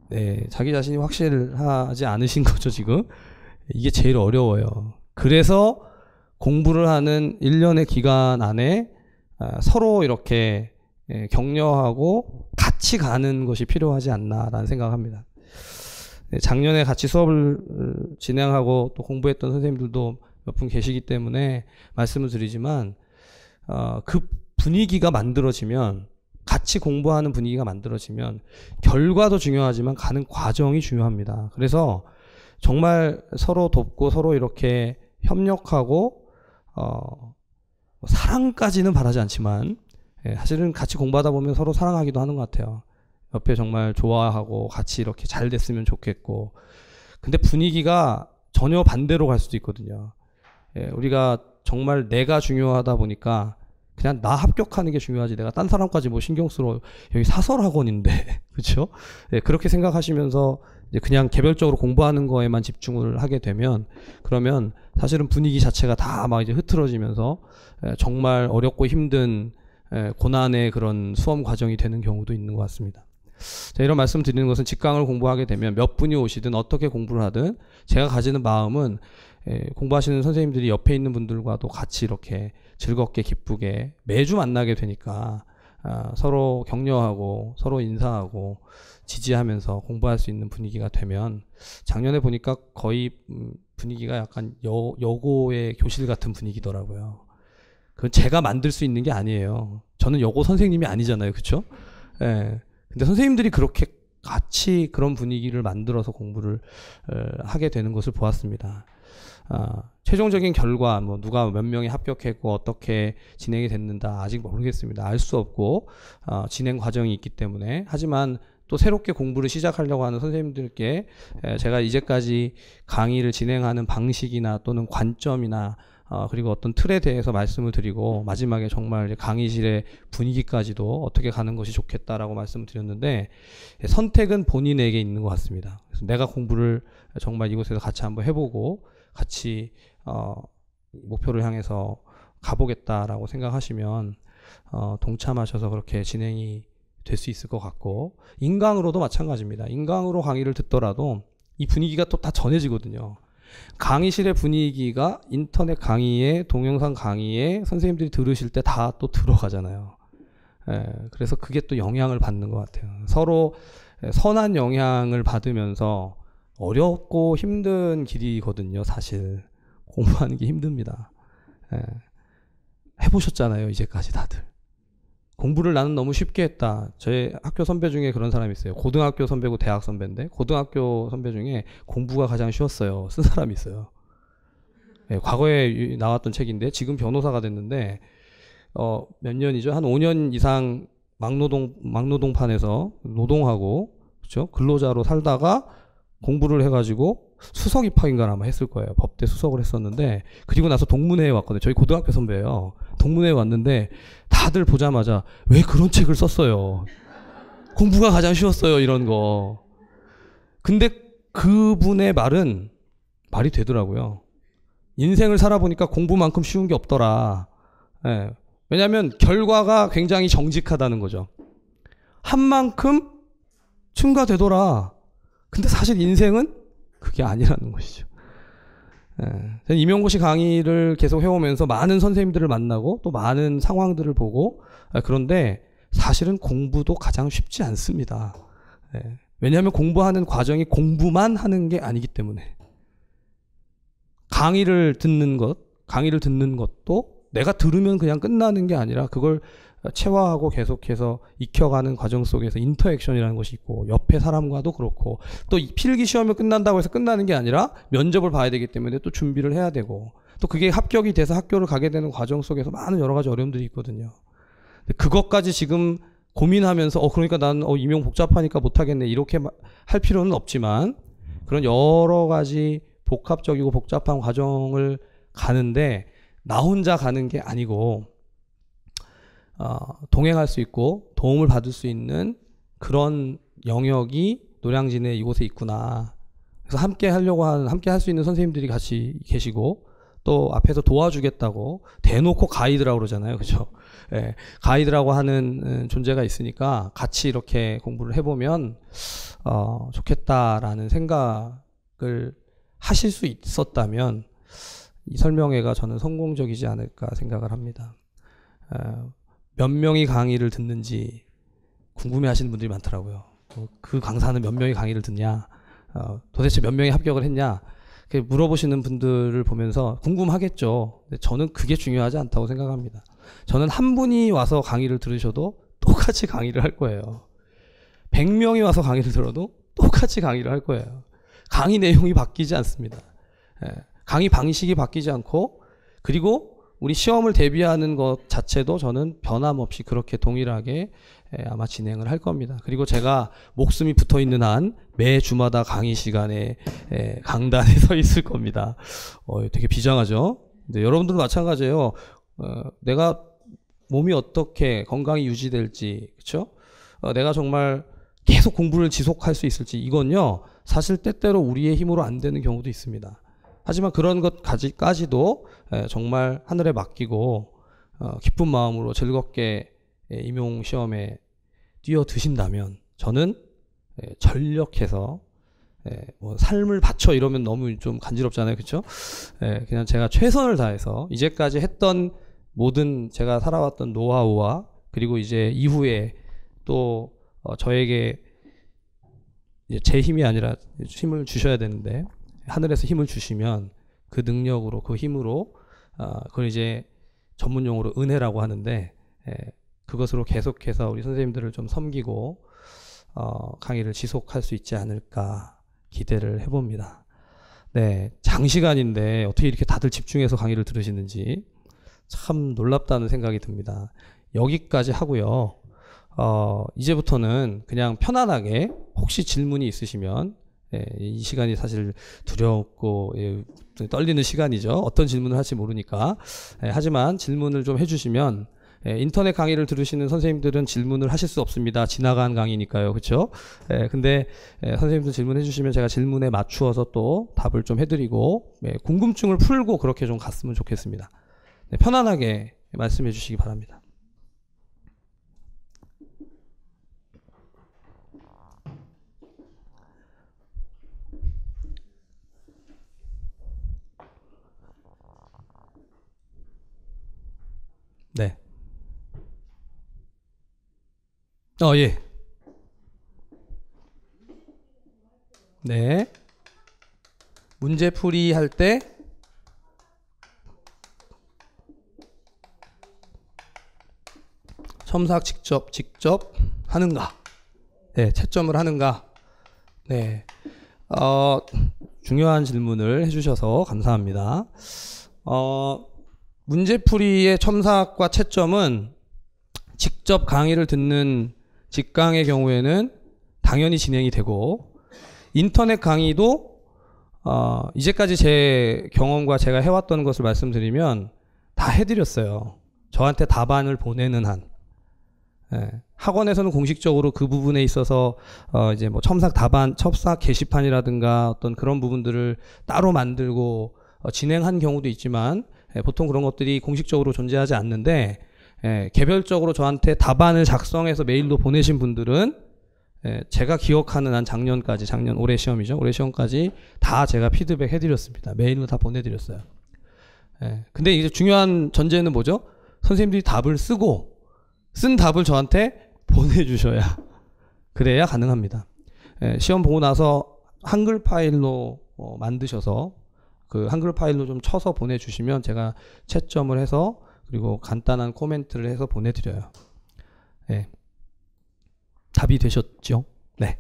네, 자기 자신이 확실하지 않으신 거죠, 지금. 이게 제일 어려워요. 그래서 공부를 하는 1년의 기간 안에 서로 이렇게 격려하고 같이 가는 것이 필요하지 않나라는 생각합니다. 작년에 같이 수업을 진행하고 또 공부했던 선생님들도 몇 분 계시기 때문에 말씀을 드리지만, 그 분위기가 만들어지면, 같이 공부하는 분위기가 만들어지면 결과도 중요하지만 가는 과정이 중요합니다. 그래서 정말 서로 돕고 서로 이렇게 협력하고 사랑까지는 바라지 않지만 사실은 같이 공부하다 보면 서로 사랑하기도 하는 것 같아요. 옆에 정말 좋아하고 같이 이렇게 잘 됐으면 좋겠고. 근데 분위기가 전혀 반대로 갈 수도 있거든요. 우리가 정말 내가 중요하다 보니까 그냥 나 합격하는 게 중요하지 내가 딴 사람까지 뭐 신경 쓰러 여기 사설학원인데 그렇죠? 그렇게 생각하시면서 이제 그냥 개별적으로 공부하는 거에만 집중을 하게 되면 그러면 사실은 분위기 자체가 다 막 이제 흐트러지면서 정말 어렵고 힘든 고난의 그런 수험 과정이 되는 경우도 있는 것 같습니다. 자, 이런 말씀 드리는 것은 직강을 공부하게 되면 몇 분이 오시든 어떻게 공부를 하든 제가 가지는 마음은 공부하시는 선생님들이 옆에 있는 분들과도 같이 이렇게 즐겁게 기쁘게 매주 만나게 되니까 서로 격려하고 서로 인사하고 지지하면서 공부할 수 있는 분위기가 되면 작년에 보니까 거의 분위기가 약간 여고의 교실 같은 분위기더라고요. 그건 제가 만들 수 있는 게 아니에요. 저는 여고 선생님이 아니잖아요. 그렇죠? 예. 근데 선생님들이 그렇게 같이 그런 분위기를 만들어서 공부를 하게 되는 것을 보았습니다. 최종적인 결과 뭐 누가 몇 명이 합격했고 어떻게 진행이 됐는다 아직 모르겠습니다. 알 수 없고 진행 과정이 있기 때문에 하지만 또 새롭게 공부를 시작하려고 하는 선생님들께 제가 이제까지 강의를 진행하는 방식이나 또는 관점이나 그리고 어떤 틀에 대해서 말씀을 드리고 마지막에 정말 강의실의 분위기까지도 어떻게 가는 것이 좋겠다라고 말씀을 드렸는데 선택은 본인에게 있는 것 같습니다. 그래서 내가 공부를 정말 이곳에서 같이 한번 해보고 같이 목표를 향해서 가보겠다라고 생각하시면 동참하셔서 그렇게 진행이 될 수 있을 것 같고 인강으로도 마찬가지입니다. 인강으로 강의를 듣더라도 이 분위기가 또 다 전해지거든요. 강의실의 분위기가 인터넷 강의에 동영상 강의에 선생님들이 들으실 때 다 또 들어가잖아요. 그래서 그게 또 영향을 받는 것 같아요. 서로 선한 영향을 받으면서 어렵고 힘든 길이거든요. 사실 공부하는 게 힘듭니다. 해보셨잖아요. 이제까지 다들. 공부를 나는 너무 쉽게 했다. 저희 학교 선배 중에 그런 사람이 있어요. 고등학교 선배고 대학 선배인데 고등학교 선배 중에 공부가 가장 쉬웠어요. 쓴 사람이 있어요. 과거에 나왔던 책인데 지금 변호사가 됐는데 몇 년이죠? 한 5년 이상 막노동판에서 노동하고 그렇죠? 근로자로 살다가 공부를 해가지고 수석 입학인가 아마 했을 거예요. 법대 수석을 했었는데 그리고 나서 동문회에 왔거든요. 저희 고등학교 선배예요. 동문회에 왔는데 다들 보자마자 왜 그런 책을 썼어요. 공부가 가장 쉬웠어요. 이런 거. 근데 그분의 말은 말이 되더라고요. 인생을 살아보니까 공부만큼 쉬운 게 없더라. 왜냐하면 결과가 굉장히 정직하다는 거죠. 한 만큼 층가되더라. 근데 사실 인생은 그게 아니라는 것이죠. 저는 임용고시 강의를 계속 해오면서 많은 선생님들을 만나고 또 많은 상황들을 보고 그런데 사실은 공부도 가장 쉽지 않습니다. 왜냐하면 공부하는 과정이 공부만 하는 게 아니기 때문에 강의를 듣는 것도 내가 들으면 그냥 끝나는 게 아니라 그걸 체화하고 계속해서 익혀가는 과정 속에서 인터액션이라는 것이 있고 옆에 사람과도 그렇고 또 필기 시험이 끝난다고 해서 끝나는 게 아니라 면접을 봐야 되기 때문에 또 준비를 해야 되고 또 그게 합격이 돼서 학교를 가게 되는 과정 속에서 많은 여러 가지 어려움들이 있거든요. 그것까지 지금 고민하면서 그러니까 난 임용 복잡하니까 못하겠네 이렇게 할 필요는 없지만 그런 여러 가지 복합적이고 복잡한 과정을 가는데 나 혼자 가는 게 아니고 동행할 수 있고 도움을 받을 수 있는 그런 영역이 노량진에 이곳에 있구나. 그래서 함께 할 수 있는 선생님들이 같이 계시고 또 앞에서 도와주겠다고 대놓고 가이드라고 그러잖아요. 그죠? 가이드라고 하는 존재가 있으니까 같이 이렇게 공부를 해보면 좋겠다라는 생각을 하실 수 있었다면 이 설명회가 저는 성공적이지 않을까 생각을 합니다. 몇 명이 강의를 듣는지 궁금해하시는 분들이 많더라고요. 그 강사는 몇 명이 강의를 듣냐, 도대체 몇 명이 합격을 했냐, 물어보시는 분들을 보면서 궁금하겠죠. 근데 저는 그게 중요하지 않다고 생각합니다. 저는 한 분이 와서 강의를 들으셔도 똑같이 강의를 할 거예요. 100명이 와서 강의를 들어도 똑같이 강의를 할 거예요. 강의 내용이 바뀌지 않습니다. 강의 방식이 바뀌지 않고, 그리고 우리 시험을 대비하는 것 자체도 저는 변함없이 그렇게 동일하게 아마 진행을 할 겁니다. 그리고 제가 목숨이 붙어 있는 한 매 주마다 강의 시간에 강단에 서 있을 겁니다. 되게 비장하죠? 근데 여러분들도 마찬가지예요. 내가 몸이 어떻게 건강이 유지될지, 그렇죠? 내가 정말 계속 공부를 지속할 수 있을지, 이건요 사실 때때로 우리의 힘으로 안 되는 경우도 있습니다. 하지만 그런 것까지도 정말 하늘에 맡기고 기쁜 마음으로 즐겁게 임용시험에 뛰어드신다면 저는 전력해서 뭐 삶을 바쳐 이러면 너무 좀 간지럽잖아요, 그렇죠? 그냥 제가 최선을 다해서 이제까지 했던 모든 제가 살아왔던 노하우와, 그리고 이제 이후에 또 저에게 이제 제 힘이 아니라 힘을 주셔야 되는데, 하늘에서 힘을 주시면 그 능력으로, 그 힘으로, 그걸 이제 전문용어로 은혜라고 하는데, 그것으로 계속해서 우리 선생님들을 좀 섬기고 강의를 지속할 수 있지 않을까 기대를 해봅니다. 네, 장시간인데 어떻게 이렇게 다들 집중해서 강의를 들으시는지 참 놀랍다는 생각이 듭니다. 여기까지 하고요. 이제부터는 그냥 편안하게 혹시 질문이 있으시면, 이 시간이 사실 두렵고 떨리는 시간이죠. 어떤 질문을 할지 모르니까. 하지만 질문을 좀 해주시면, 인터넷 강의를 들으시는 선생님들은 질문을 하실 수 없습니다. 지나간 강의니까요. 그렇죠? 근데 선생님들 질문해 주시면 제가 질문에 맞추어서 또 답을 좀 해드리고, 궁금증을 풀고 그렇게 좀 갔으면 좋겠습니다. 편안하게 말씀해 주시기 바랍니다. 네. 예. 네. 문제풀이 할 때 첨삭 직접 하는가? 네, 채점을 하는가? 네. 중요한 질문을 해주셔서 감사합니다. 문제풀이의 첨삭과 채점은 직접 강의를 듣는 직강의 경우에는 당연히 진행이 되고, 인터넷 강의도 이제까지 제 경험과 제가 해왔던 것을 말씀드리면 다 해드렸어요. 저한테 답안을 보내는 한. 학원에서는 공식적으로 그 부분에 있어서 이제 뭐 첨삭 게시판이라든가 어떤 그런 부분들을 따로 만들고 진행한 경우도 있지만, 보통 그런 것들이 공식적으로 존재하지 않는데, 개별적으로 저한테 답안을 작성해서 메일로 보내신 분들은 제가 기억하는 한 올해 시험이죠. 올해 시험까지 다 제가 피드백 해드렸습니다. 메일로 다 보내드렸어요. 근데 이제 중요한 전제는 뭐죠? 선생님들이 답을 쓰고, 쓴 답을 저한테 보내주셔야, 그래야 가능합니다. 시험 보고 나서 한글 파일로 만드셔서 그 한글 파일로 좀 쳐서 보내주시면 제가 채점을 해서, 그리고 간단한 코멘트를 해서 보내드려요. 네. 답이 되셨죠? 네.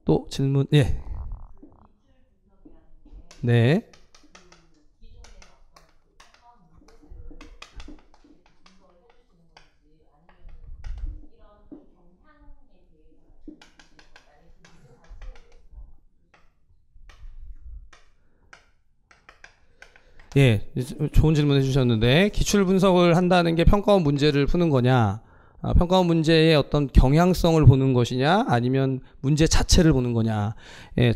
또 질문, 예. 네. 예, 좋은 질문 해주셨는데, 기출 분석을 한다는 게 평가원 문제를 푸는 거냐, 평가원 문제의 어떤 경향성을 보는 것이냐, 아니면 문제 자체를 보는 거냐.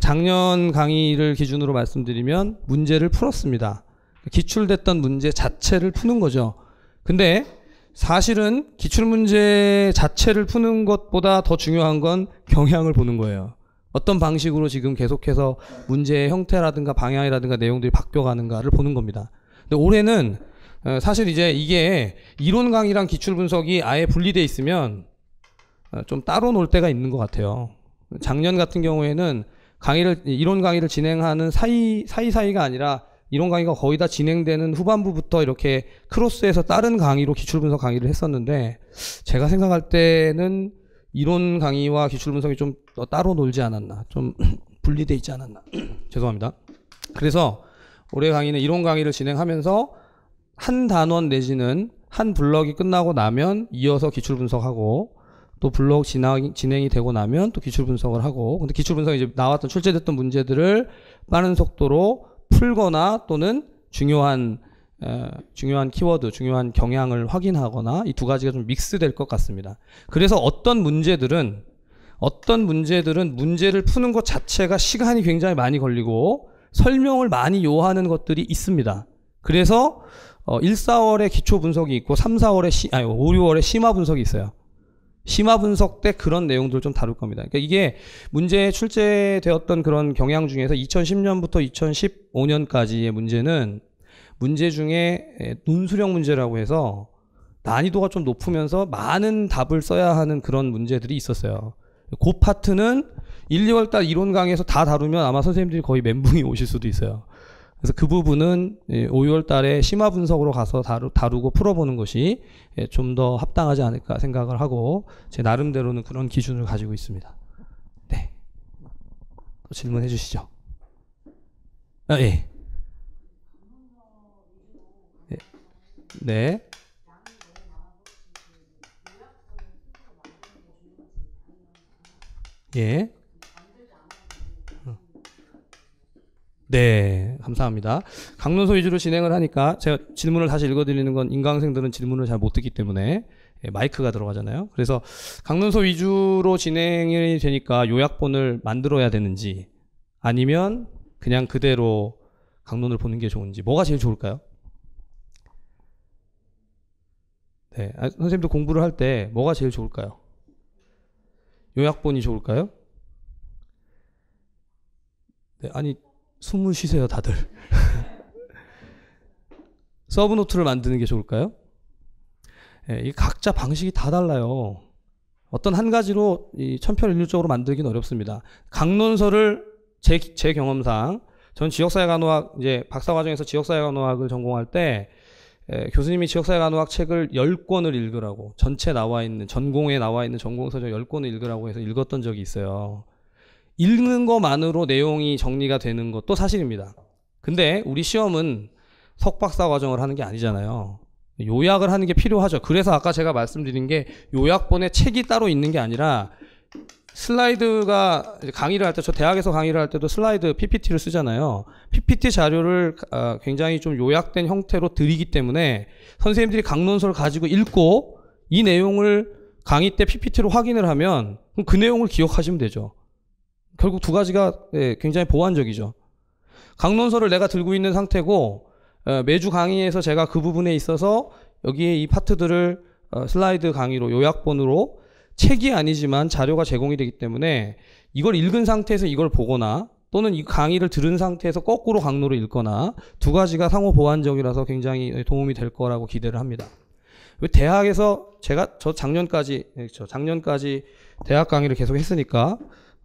작년 강의를 기준으로 말씀드리면 문제를 풀었습니다. 기출됐던 문제 자체를 푸는 거죠. 근데 사실은 기출문제 자체를 푸는 것보다 더 중요한 건 경향을 보는 거예요. 어떤 방식으로 지금 계속해서 문제의 형태라든가 방향이라든가 내용들이 바뀌어가는가를 보는 겁니다. 근데 올해는 사실 이제 이게 이론 강의랑 기출 분석이 아예 분리되어 있으면 좀 따로 놀 때가 있는 것 같아요. 작년 같은 경우에는 이론 강의를 진행하는 사이사이가 아니라 이론 강의가 거의 다 진행되는 후반부부터 이렇게 크로스해서 다른 강의로 기출 분석 강의를 했었는데, 제가 생각할 때는 이론 강의와 기출 분석이 좀 따로 놀지 않았나, 좀 분리돼 있지 않았나. 죄송합니다. 그래서 올해 강의는 이론 강의를 진행하면서 한 단원 내지는 한 블럭이 끝나고 나면 이어서 기출 분석하고, 또 블록 진행이 되고 나면 또 기출 분석을 하고, 근데 기출 분석이 이제 나왔던 출제됐던 문제들을 빠른 속도로 풀거나 또는 중요한 키워드, 중요한 경향을 확인하거나, 이 두 가지가 좀 믹스될 것 같습니다. 그래서 어떤 문제들은 문제를 푸는 것 자체가 시간이 굉장히 많이 걸리고 설명을 많이 요하는 것들이 있습니다. 그래서 1, 4월에 기초 분석이 있고 3, 4월에 5, 6월에 심화 분석이 있어요. 심화 분석 때 그런 내용들을 좀 다룰 겁니다. 그러니까 이게 문제에 출제되었던 그런 경향 중에서 2010년부터 2015년까지의 문제는 문제 중에 논술형 문제라고 해서 난이도가 좀 높으면서 많은 답을 써야 하는 그런 문제들이 있었어요. 그 파트는 1, 2월달 이론 강의에서 다 다루면 아마 선생님들이 거의 멘붕이 오실 수도 있어요. 그래서 그 부분은 5, 6월 달에 심화 분석으로 가서 다루고 풀어보는 것이 좀 더 합당하지 않을까 생각을 하고, 제 나름대로는 그런 기준을 가지고 있습니다. 네. 또 질문해 주시죠. 예. 네. 예. 네, 감사합니다. 강론서 위주로 진행을 하니까 제가 질문을 다시 읽어드리는 건 인강생들은 질문을 잘 못 듣기 때문에 마이크가 들어가잖아요. 그래서 강론서 위주로 진행이 되니까 요약본을 만들어야 되는지 아니면 그냥 그대로 강론을 보는 게 좋은지, 뭐가 제일 좋을까요? 네, 선생님도 공부를 할 때 뭐가 제일 좋을까요? 요약본이 좋을까요? 네, 아니 숨을 쉬세요 다들. 서브노트를 만드는 게 좋을까요? 이 각자 방식이 다 달라요. 어떤 한 가지로 이 천편일률적으로 만들기는 어렵습니다. 강론서를 제 경험상, 전 지역사회간호학 이제 박사과정에서 지역사회간호학을 전공할 때 교수님이 지역사회간호학 책을 10권을 읽으라고, 전체 나와 있는 전공에 나와 있는 전공서적 10권을 읽으라고 해서 읽었던 적이 있어요. 읽는 것만으로 내용이 정리가 되는 것도 사실입니다. 근데 우리 시험은 석박사 과정을 하는 게 아니잖아요. 요약을 하는 게 필요하죠. 그래서 아까 제가 말씀드린 게 요약본에 책이 따로 있는 게 아니라 슬라이드가, 강의를 할 때, 저 대학에서 강의를 할 때도 슬라이드 PPT를 쓰잖아요. PPT 자료를 굉장히 좀 요약된 형태로 드리기 때문에 선생님들이 강론서를 가지고 읽고 이 내용을 강의 때 PPT로 확인을 하면 그 내용을 기억하시면 되죠. 결국 두 가지가 굉장히 보완적이죠. 강론서를 내가 들고 있는 상태고 매주 강의에서 제가 그 부분에 있어서 여기에 이 파트들을 슬라이드 강의로 요약본으로, 책이 아니지만 자료가 제공이 되기 때문에 이걸 읽은 상태에서 이걸 보거나 또는 이 강의를 들은 상태에서 거꾸로 강론을 읽거나, 두 가지가 상호 보완적이라서 굉장히 도움이 될 거라고 기대를 합니다. 대학에서 저 작년까지 대학 강의를 계속 했으니까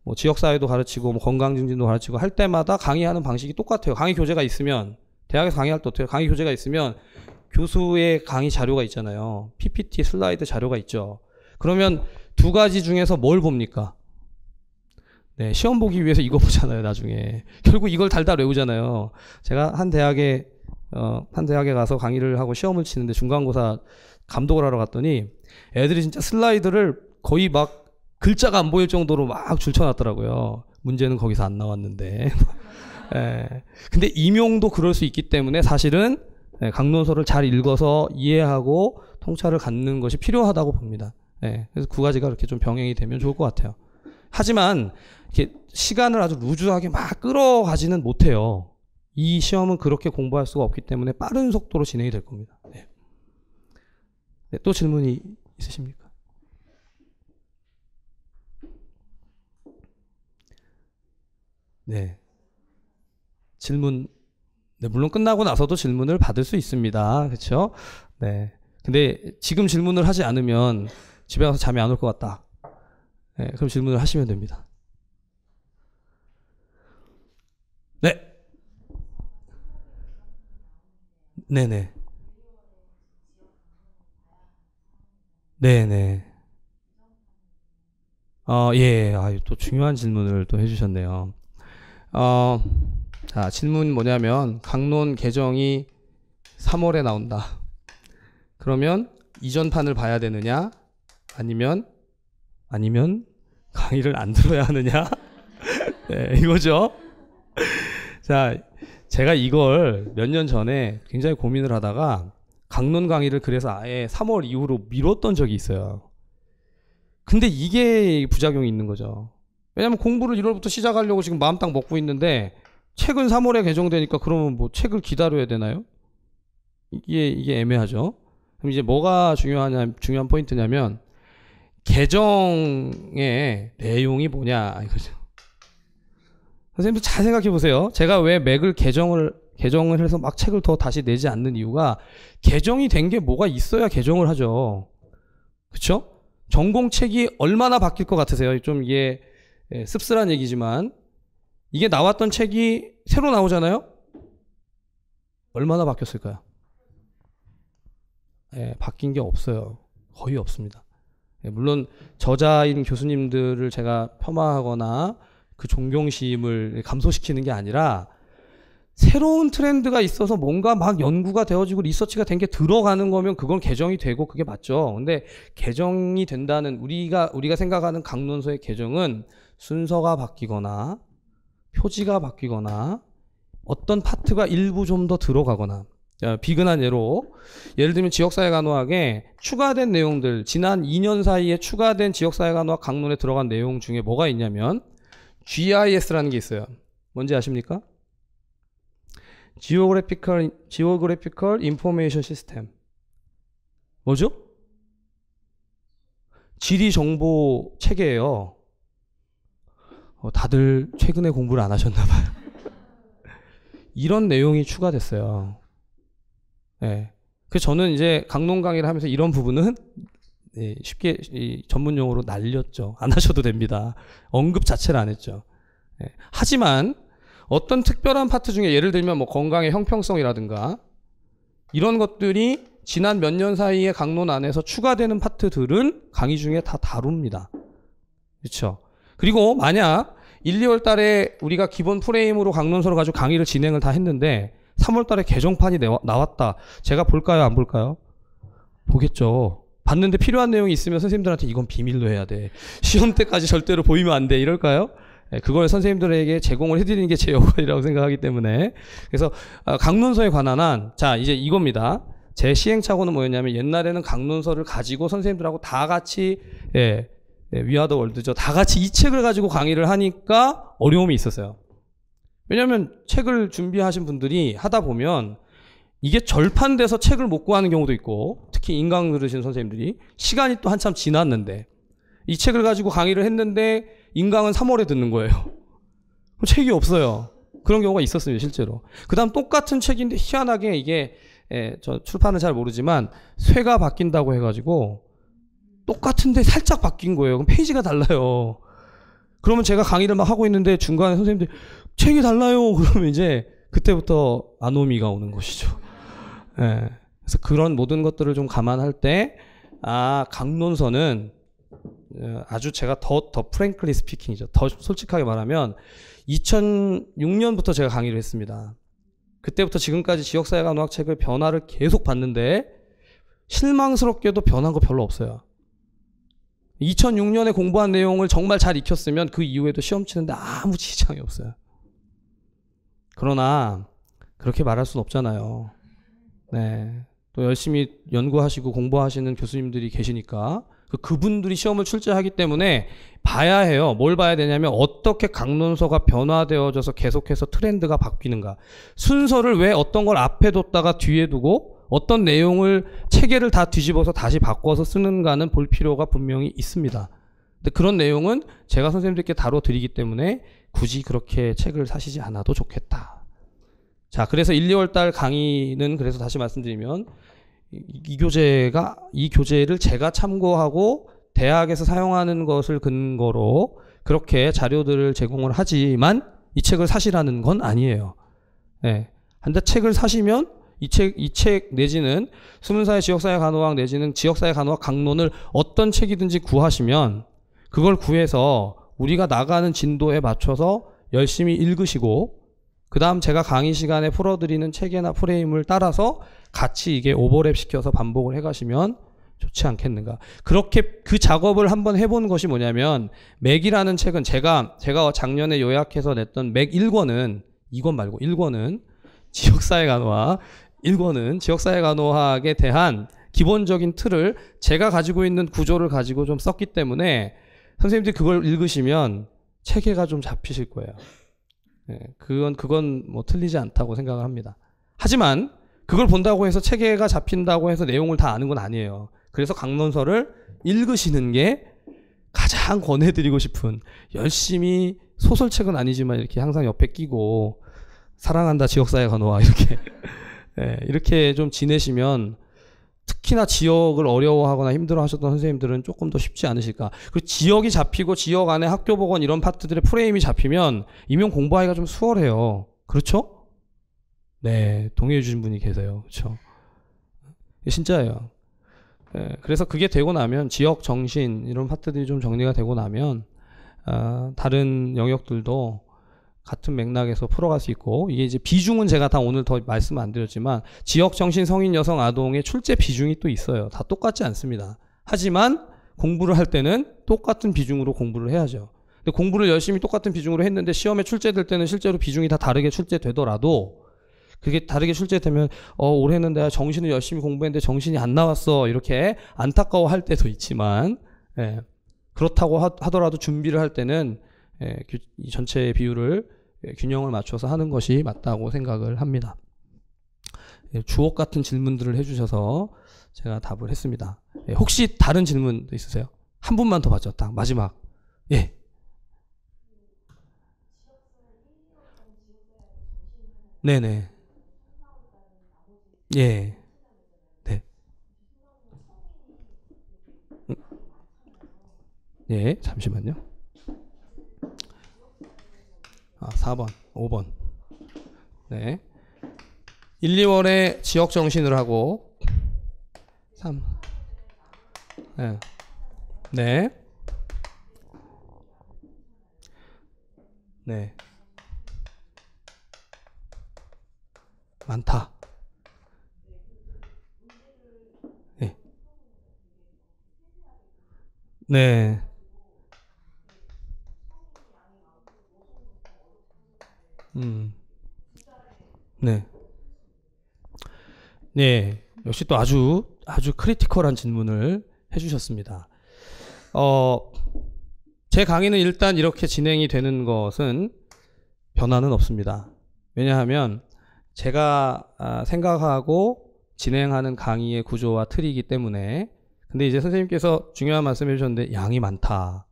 뭐 지역사회도 가르치고 뭐 건강증진도 가르치고 할 때마다 강의하는 방식이 똑같아요. 강의 교재가 있으면, 대학에서 강의할 때 어때요? 강의 교재가 있으면 교수의 강의 자료가 있잖아요. PPT 슬라이드 자료가 있죠. 그러면 두 가지 중에서 뭘 봅니까? 네, 시험 보기 위해서 이거 보잖아요, 나중에. 결국 이걸 달달 외우잖아요. 제가 한 대학에 가서 강의를 하고 시험을 치는데 중간고사 감독을 하러 갔더니 애들이 진짜 슬라이드를 거의 막 글자가 안 보일 정도로 막 줄쳐놨더라고요. 문제는 거기서 안 나왔는데. 예. 근데 임용도 그럴 수 있기 때문에 사실은 강론서를 잘 읽어서 이해하고 통찰을 갖는 것이 필요하다고 봅니다. 예. 그래서 두 가지가 이렇게 좀 병행이 되면 좋을 것 같아요. 하지만 이렇게 시간을 아주 루즈하게 막 끌어가지는 못해요. 이 시험은 그렇게 공부할 수가 없기 때문에 빠른 속도로 진행이 될 겁니다. 네. 네, 또 질문이 있으십니까? 네. 질문, 네, 물론 끝나고 나서도 질문을 받을 수 있습니다. 그렇죠? 네. 근데 지금 질문을 하지 않으면 집에 가서 잠이 안 올 것 같다. 네, 그럼 질문을 하시면 됩니다. 네. 네네. 네네. 예, 또 중요한 질문을 또 해주셨네요. 자, 질문 뭐냐면, 강론 개정이 3월에 나온다. 그러면 이전판을 봐야 되느냐? 아니면 강의를 안 들어야 하느냐? 네, 이거죠. 자, 제가 이걸 몇 년 전에 굉장히 고민을 하다가 강론 강의를 그래서 아예 3월 이후로 미뤘던 적이 있어요. 근데 이게 부작용이 있는 거죠. 왜냐면 공부를 1월부터 시작하려고 지금 마음 딱 먹고 있는데 책은 3월에 개정되니까 그러면 뭐 책을 기다려야 되나요? 이게 애매하죠. 그럼 이제 뭐가 중요한 포인트냐면 개정의 내용이 뭐냐 이거죠. 선생님들 잘 생각해 보세요. 제가 왜 맥을 개정을 해서 막 책을 더 다시 내지 않는 이유가 개정이 된 게 뭐가 있어야 개정을 하죠. 그렇죠? 전공책이 얼마나 바뀔 것 같으세요? 좀 이게 씁쓸한 얘기지만 이게 나왔던 책이 새로 나오잖아요? 얼마나 바뀌었을까요? 바뀐 게 없어요. 거의 없습니다. 물론 저자인 교수님들을 제가 폄하하거나 그 존경심을 감소시키는 게 아니라 새로운 트렌드가 있어서 뭔가 막 연구가 되어지고 리서치가 된 게 들어가는 거면 그건 개정이 되고 그게 맞죠. 근데 개정이 된다는 우리가 생각하는 강론서의 개정은 순서가 바뀌거나 표지가 바뀌거나 어떤 파트가 일부 좀 더 들어가거나 비근한 예를 들면 지역사회간호학에 추가된 내용들 지난 2년 사이에 추가된 지역사회간호학 강론에 들어간 내용 중에 뭐가 있냐면 GIS라는 게 있어요. 뭔지 아십니까? Geographical Information System. 뭐죠? 지리 정보 체계예요. 다들 최근에 공부를 안 하셨나 봐요. 이런 내용이 추가됐어요. 네. 그래서 저는 이제 강론 강의를 하면서 이런 부분은 쉽게 전문 용어로 날렸죠. 안 하셔도 됩니다. 언급 자체를 안 했죠. 네. 하지만 어떤 특별한 파트 중에 예를 들면 뭐 건강의 형평성이라든가 이런 것들이 지난 몇 년 사이에 강론 안에서 추가되는 파트들은 강의 중에 다 다룹니다. 그렇죠? 그리고 만약 1, 2월 달에 우리가 기본 프레임으로 강론서를 가지고 강의를 진행을 다 했는데 3월 달에 개정판이 나왔다. 제가 볼까요? 안 볼까요? 보겠죠. 봤는데 필요한 내용이 있으면 선생님들한테 이건 비밀로 해야 돼. 시험 때까지 절대로 보이면 안 돼. 이럴까요? 그걸 선생님들에게 제공을 해드리는 게 제 역할이라고 생각하기 때문에. 그래서 강론서에 관한 한, 자 이제 이겁니다. 제 시행착오는 뭐였냐면 옛날에는 강론서를 가지고 선생님들하고 다 같이 위아더 월드죠. 다 같이 이 책을 가지고 강의를 하니까 어려움이 있었어요. 왜냐하면 책을 준비하신 분들이 하다 보면 이게 절판돼서 책을 못 구하는 경우도 있고 특히 인강 들으신 선생님들이 시간이 또 한참 지났는데 이 책을 가지고 강의를 했는데 인강은 3월에 듣는 거예요. 그럼 책이 없어요. 그런 경우가 있었습니다. 실제로. 그 다음 똑같은 책인데 희한하게 이게 저 출판은 잘 모르지만 쇠가 바뀐다고 해가지고 똑같은데 살짝 바뀐 거예요. 그럼 페이지가 달라요. 그러면 제가 강의를 막 하고 있는데 중간에 선생님들이 책이 달라요. 그러면 이제 그때부터 아노미가 오는 것이죠. 그래서 그런 모든 것들을 좀 감안할 때 강론서는 아주 제가 더 프랭클리 스피킹이죠. 더 솔직하게 말하면 2006년부터 제가 강의를 했습니다. 그때부터 지금까지 지역사회간호학 책을 변화를 계속 봤는데 실망스럽게도 변한 거 별로 없어요. 2006년에 공부한 내용을 정말 잘 익혔으면 그 이후에도 시험 치는데 아무 지장이 없어요. 그러나 그렇게 말할 수는 없잖아요. 네. 또 열심히 연구하시고 공부하시는 교수님들이 계시니까 그분들이 시험을 출제하기 때문에 봐야 해요. 뭘 봐야 되냐면 어떻게 강론서가 변화되어져서 계속해서 트렌드가 바뀌는가. 순서를 왜 어떤 걸 앞에 뒀다가 뒤에 두고 어떤 내용을 체계를 다 뒤집어서 다시 바꿔서 쓰는가는 볼 필요가 분명히 있습니다. 근데 그런 내용은 제가 선생님들께 다뤄드리기 때문에 굳이 그렇게 책을 사시지 않아도 좋겠다. 자, 그래서 1, 2월 달 강의는 그래서 다시 말씀드리면 이 교재를 제가 참고하고 대학에서 사용하는 것을 근거로 그렇게 자료들을 제공을 하지만 이 책을 사시라는 건 아니에요. 네. 한데 책을 사시면 이 책 내지는 수문사의 지역사회 간호학 내지는 지역사회 간호학 강론을 어떤 책이든지 구하시면 그걸 구해서 우리가 나가는 진도에 맞춰서 열심히 읽으시고 그 다음 제가 강의 시간에 풀어드리는 체계나 프레임을 따라서 같이 이게 오버랩 시켜서 반복을 해가시면 좋지 않겠는가. 그렇게 그 작업을 한번 해본 것이 뭐냐면 맥이라는 책은 제가 작년에 요약해서 냈던 맥 1권은 2권 말고 1권은 지역사회 간호학 1권은 지역사회 간호학에 대한 기본적인 틀을 제가 가지고 있는 구조를 가지고 좀 썼기 때문에 선생님들이 그걸 읽으시면 체계가 좀 잡히실 거예요. 네, 그건 뭐 틀리지 않다고 생각을 합니다. 하지만 그걸 본다고 해서 체계가 잡힌다고 해서 내용을 다 아는 건 아니에요. 그래서 강론서를 읽으시는 게 가장 권해드리고 싶은, 열심히 소설책은 아니지만 이렇게 항상 옆에 끼고 사랑한다 지역사회 간호학 이렇게 네, 이렇게 좀 지내시면 특히나 지역을 어려워하거나 힘들어하셨던 선생님들은 조금 더 쉽지 않으실까. 그리고 지역이 잡히고 지역 안에 학교보건 이런 파트들의 프레임이 잡히면 임용 공부하기가 좀 수월해요. 그렇죠? 네, 동의해 주신 분이 계세요. 그렇죠? 진짜예요. 네, 그래서 그게 되고 나면 지역 정신 이런 파트들이 좀 정리가 되고 나면 다른 영역들도 같은 맥락에서 풀어갈 수 있고, 이게 이제 비중은 제가 다 오늘 더 말씀 안 드렸지만 지역 정신 성인 여성 아동의 출제 비중이 또 있어요. 다 똑같지 않습니다. 하지만 공부를 할 때는 똑같은 비중으로 공부를 해야죠. 근데 공부를 열심히 똑같은 비중으로 했는데 시험에 출제될 때는 실제로 비중이 다 다르게 출제되더라도, 그게 다르게 출제되면 올해는 내가 정신을 열심히 공부했는데 정신이 안 나왔어 이렇게 안타까워 할 때도 있지만, 예, 그렇다고 하더라도 준비를 할 때는 이 전체의 비율을 균형을 맞춰서 하는 것이 맞다고 생각을 합니다. 주옥 같은 질문들을 해주셔서 제가 답을 했습니다. 혹시 다른 질문도 있으세요? 한 분만 더 받죠. 딱 마지막. 예. 네네. 예. 네. 예. 잠시만요. 4번, 5번. 네. 1, 2월에 지역 정신을 하고 3. 네. 네. 네. 많다. 네. 네. 네. 네. 역시 또 아주 크리티컬한 질문을 해주셨습니다. 제 강의는 일단 이렇게 진행이 되는 것은 변화는 없습니다. 왜냐하면 제가 생각하고 진행하는 강의의 구조와 틀이기 때문에. 근데 이제 선생님께서 중요한 말씀 해주셨는데 양이 많다.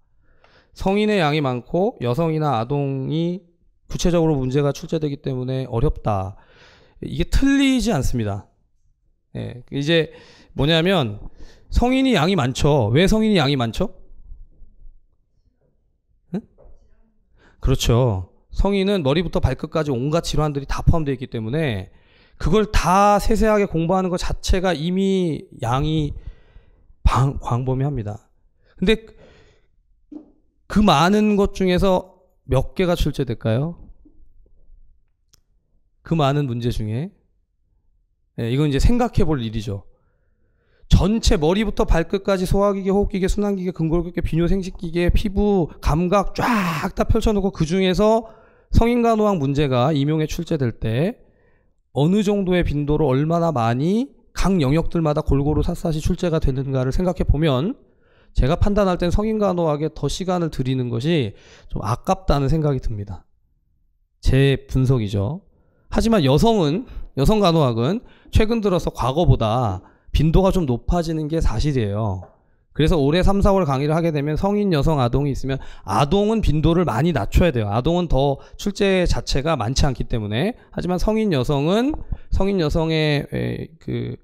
성인의 양이 많고 여성이나 아동이 구체적으로 문제가 출제되기 때문에 어렵다. 이게 틀리지 않습니다. 예, 이제 뭐냐면 성인이 양이 많죠. 왜 성인이 양이 많죠? 응? 그렇죠. 성인은 머리부터 발끝까지 온갖 질환들이 다 포함되어 있기 때문에 그걸 다 세세하게 공부하는 것 자체가 이미 양이 광범위합니다. 근데 그 많은 것 중에서 몇 개가 출제될까요? 그 많은 문제 중에. 네, 이건 이제 생각해 볼 일이죠. 전체 머리부터 발끝까지 소화기계, 호흡기계, 순환기계, 근골격계, 비뇨생식기계, 피부, 감각 쫙 다 펼쳐놓고 그 중에서 성인간호학 문제가 임용에 출제될 때 어느 정도의 빈도로 얼마나 많이 각 영역들마다 골고루 샅샅이 출제가 되는가를 생각해 보면 제가 판단할 땐 성인간호학에 더 시간을 들이는 것이 좀 아깝다는 생각이 듭니다. 제 분석이죠. 하지만 여성간호학은 최근 들어서 과거보다 빈도가 좀 높아지는 게 사실이에요. 그래서 올해 3, 4월 강의를 하게 되면 성인, 여성, 아동이 있으면 아동은 빈도를 많이 낮춰야 돼요. 아동은 더 출제 자체가 많지 않기 때문에. 하지만 성인 여성의 그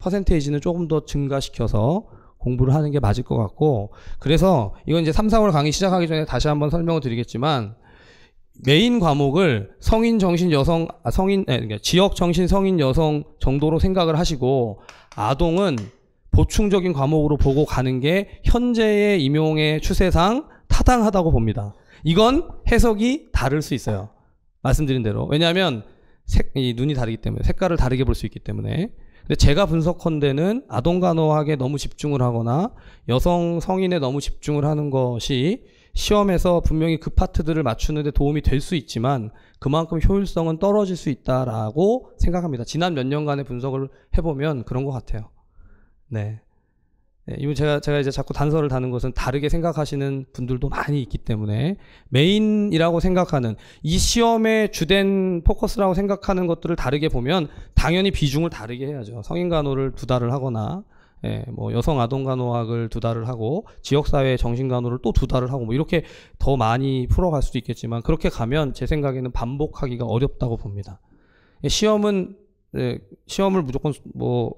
퍼센테이지는 조금 더 증가시켜서 공부를 하는 게 맞을 것 같고, 그래서 이건 이제 3, 4월 강의 시작하기 전에 다시 한번 설명을 드리겠지만 메인 과목을 성인 정신 여성 그러니까 지역 정신 성인 여성 정도로 생각을 하시고 아동은 보충적인 과목으로 보고 가는 게 현재의 임용의 추세상 타당하다고 봅니다. 이건 해석이 다를 수 있어요. 말씀드린 대로. 왜냐하면 이 눈이 다르기 때문에, 색깔을 다르게 볼 수 있기 때문에. 근데 제가 분석컨대는 아동간호학에 너무 집중을 하거나 여성 성인에 너무 집중을 하는 것이 시험에서 분명히 그 파트들을 맞추는 데 도움이 될 수 있지만 그만큼 효율성은 떨어질 수 있다라고 생각합니다. 지난 몇 년간의 분석을 해보면 그런 것 같아요. 네. 이거 제가 이제 자꾸 단서를 다는 것은 다르게 생각하시는 분들도 많이 있기 때문에 메인이라고 생각하는 이 시험의 주된 포커스라고 생각하는 것들을 다르게 보면 당연히 비중을 다르게 해야죠. 성인간호를 2달을 하거나 뭐 여성 아동간호학을 2달을 하고 지역사회 정신간호를 또 2달을 하고 뭐 이렇게 더 많이 풀어갈 수도 있겠지만 그렇게 가면 제 생각에는 반복하기가 어렵다고 봅니다. 시험을 무조건 뭐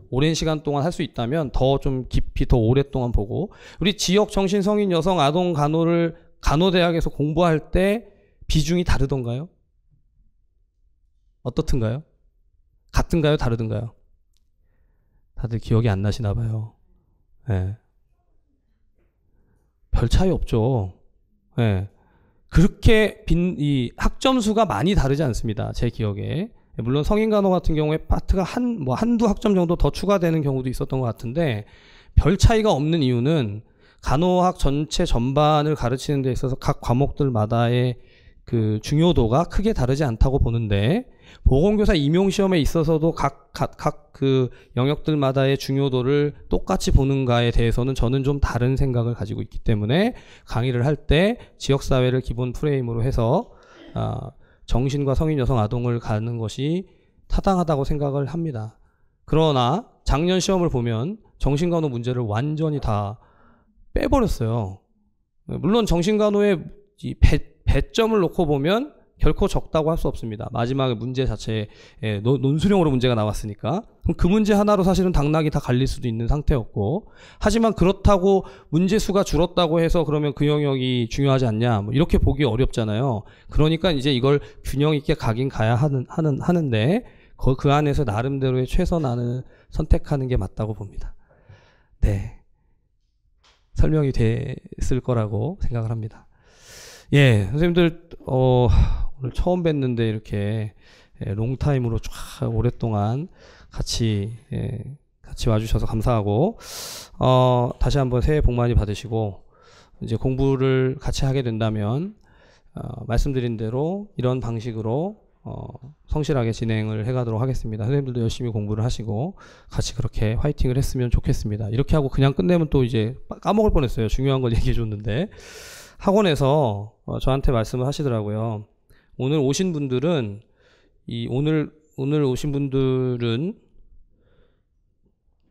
오랜 시간 동안 할 수 있다면 더 좀 깊이 더 오랫동안 보고 우리 지역 정신 성인 여성 아동 간호를 간호대학에서 공부할 때 비중이 다르던가요? 어떻든가요? 같은가요? 다르든가요? 다들 기억이 안 나시나 봐요. 네. 별 차이 없죠. 네. 그렇게 이 학점수가 많이 다르지 않습니다. 제 기억에. 물론 성인간호 같은 경우에 파트가 한두 학점 정도 더 추가되는 경우도 있었던 것 같은데 별 차이가 없는 이유는 간호학 전체 전반을 가르치는 데 있어서 각 과목들마다의 그 중요도가 크게 다르지 않다고 보는데 보건교사 임용시험에 있어서도 각 그 영역들마다의 중요도를 똑같이 보는가에 대해서는 저는 좀 다른 생각을 가지고 있기 때문에 강의를 할 때 지역사회를 기본 프레임으로 해서 정신과 성인 여성 아동을 가는 것이 타당하다고 생각을 합니다. 그러나 작년 시험을 보면 정신간호 문제를 완전히 다 빼버렸어요. 물론 정신간호의 이 배점을 놓고 보면 결코 적다고 할 수 없습니다. 마지막에 문제 자체에 논술형으로 문제가 나왔으니까 그럼 그 문제 하나로 사실은 당락이 다 갈릴 수도 있는 상태였고 하지만 그렇다고 문제 수가 줄었다고 해서 그러면 그 영역이 중요하지 않냐 뭐 이렇게 보기 어렵잖아요. 그러니까 이제 이걸 균형 있게 가긴 가야 하는데 그 안에서 나름대로의 최선안을 선택하는 게 맞다고 봅니다. 네, 설명이 됐을 거라고 생각을 합니다. 예, 선생님들 오늘 처음 뵀는데 이렇게 롱타임으로 쫙 오랫동안 같이 와주셔서 감사하고 다시 한번 새해 복 많이 받으시고 이제 공부를 같이 하게 된다면 말씀드린 대로 이런 방식으로 성실하게 진행을 해가도록 하겠습니다. 선생님들도 열심히 공부를 하시고 같이 그렇게 화이팅을 했으면 좋겠습니다. 이렇게 하고 그냥 끝내면 또 이제 까먹을 뻔했어요. 중요한 걸 얘기해 줬는데 학원에서 저한테 말씀을 하시더라고요. 오늘 오신 분들은 오늘 오신 분들은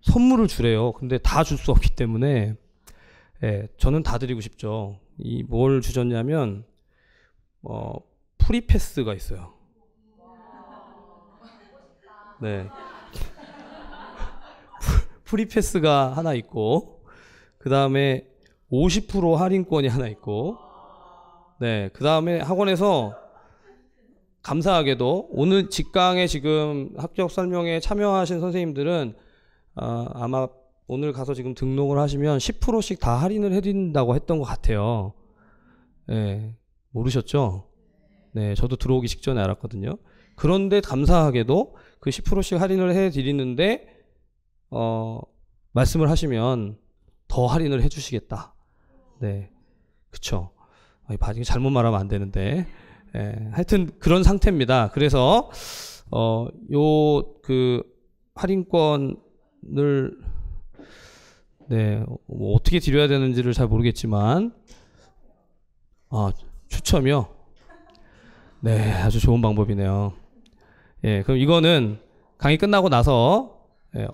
선물을 주래요. 근데 다 줄 수 없기 때문에 저는 다 드리고 싶죠. 뭘 주셨냐면 프리패스가 있어요. 네. 프리패스가 하나 있고 그 다음에 50% 할인권이 하나 있고 네, 그 다음에 학원에서 감사하게도 오늘 직강에 지금 합격 설명에 참여하신 선생님들은 아마 오늘 가서 지금 등록을 하시면 10%씩 다 할인을 해드린다고 했던 것 같아요. 네, 모르셨죠? 네, 저도 들어오기 직전에 알았거든요. 그런데 감사하게도 그 10%씩 할인을 해드리는데 말씀을 하시면 더 할인을 해주시겠다. 네, 그쵸. 잘못 말하면 안 되는데. 하여튼 그런 상태입니다. 그래서 그 할인권을 뭐 어떻게 드려야 되는지를 잘 모르겠지만 추첨이요. 네, 아주 좋은 방법이네요. 예, 그럼 이거는 강의 끝나고 나서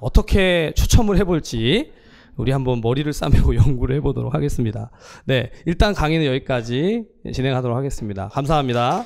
어떻게 추첨을 해볼지 우리 한번 머리를 싸매고 연구를 해보도록 하겠습니다. 네, 일단 강의는 여기까지 진행하도록 하겠습니다. 감사합니다.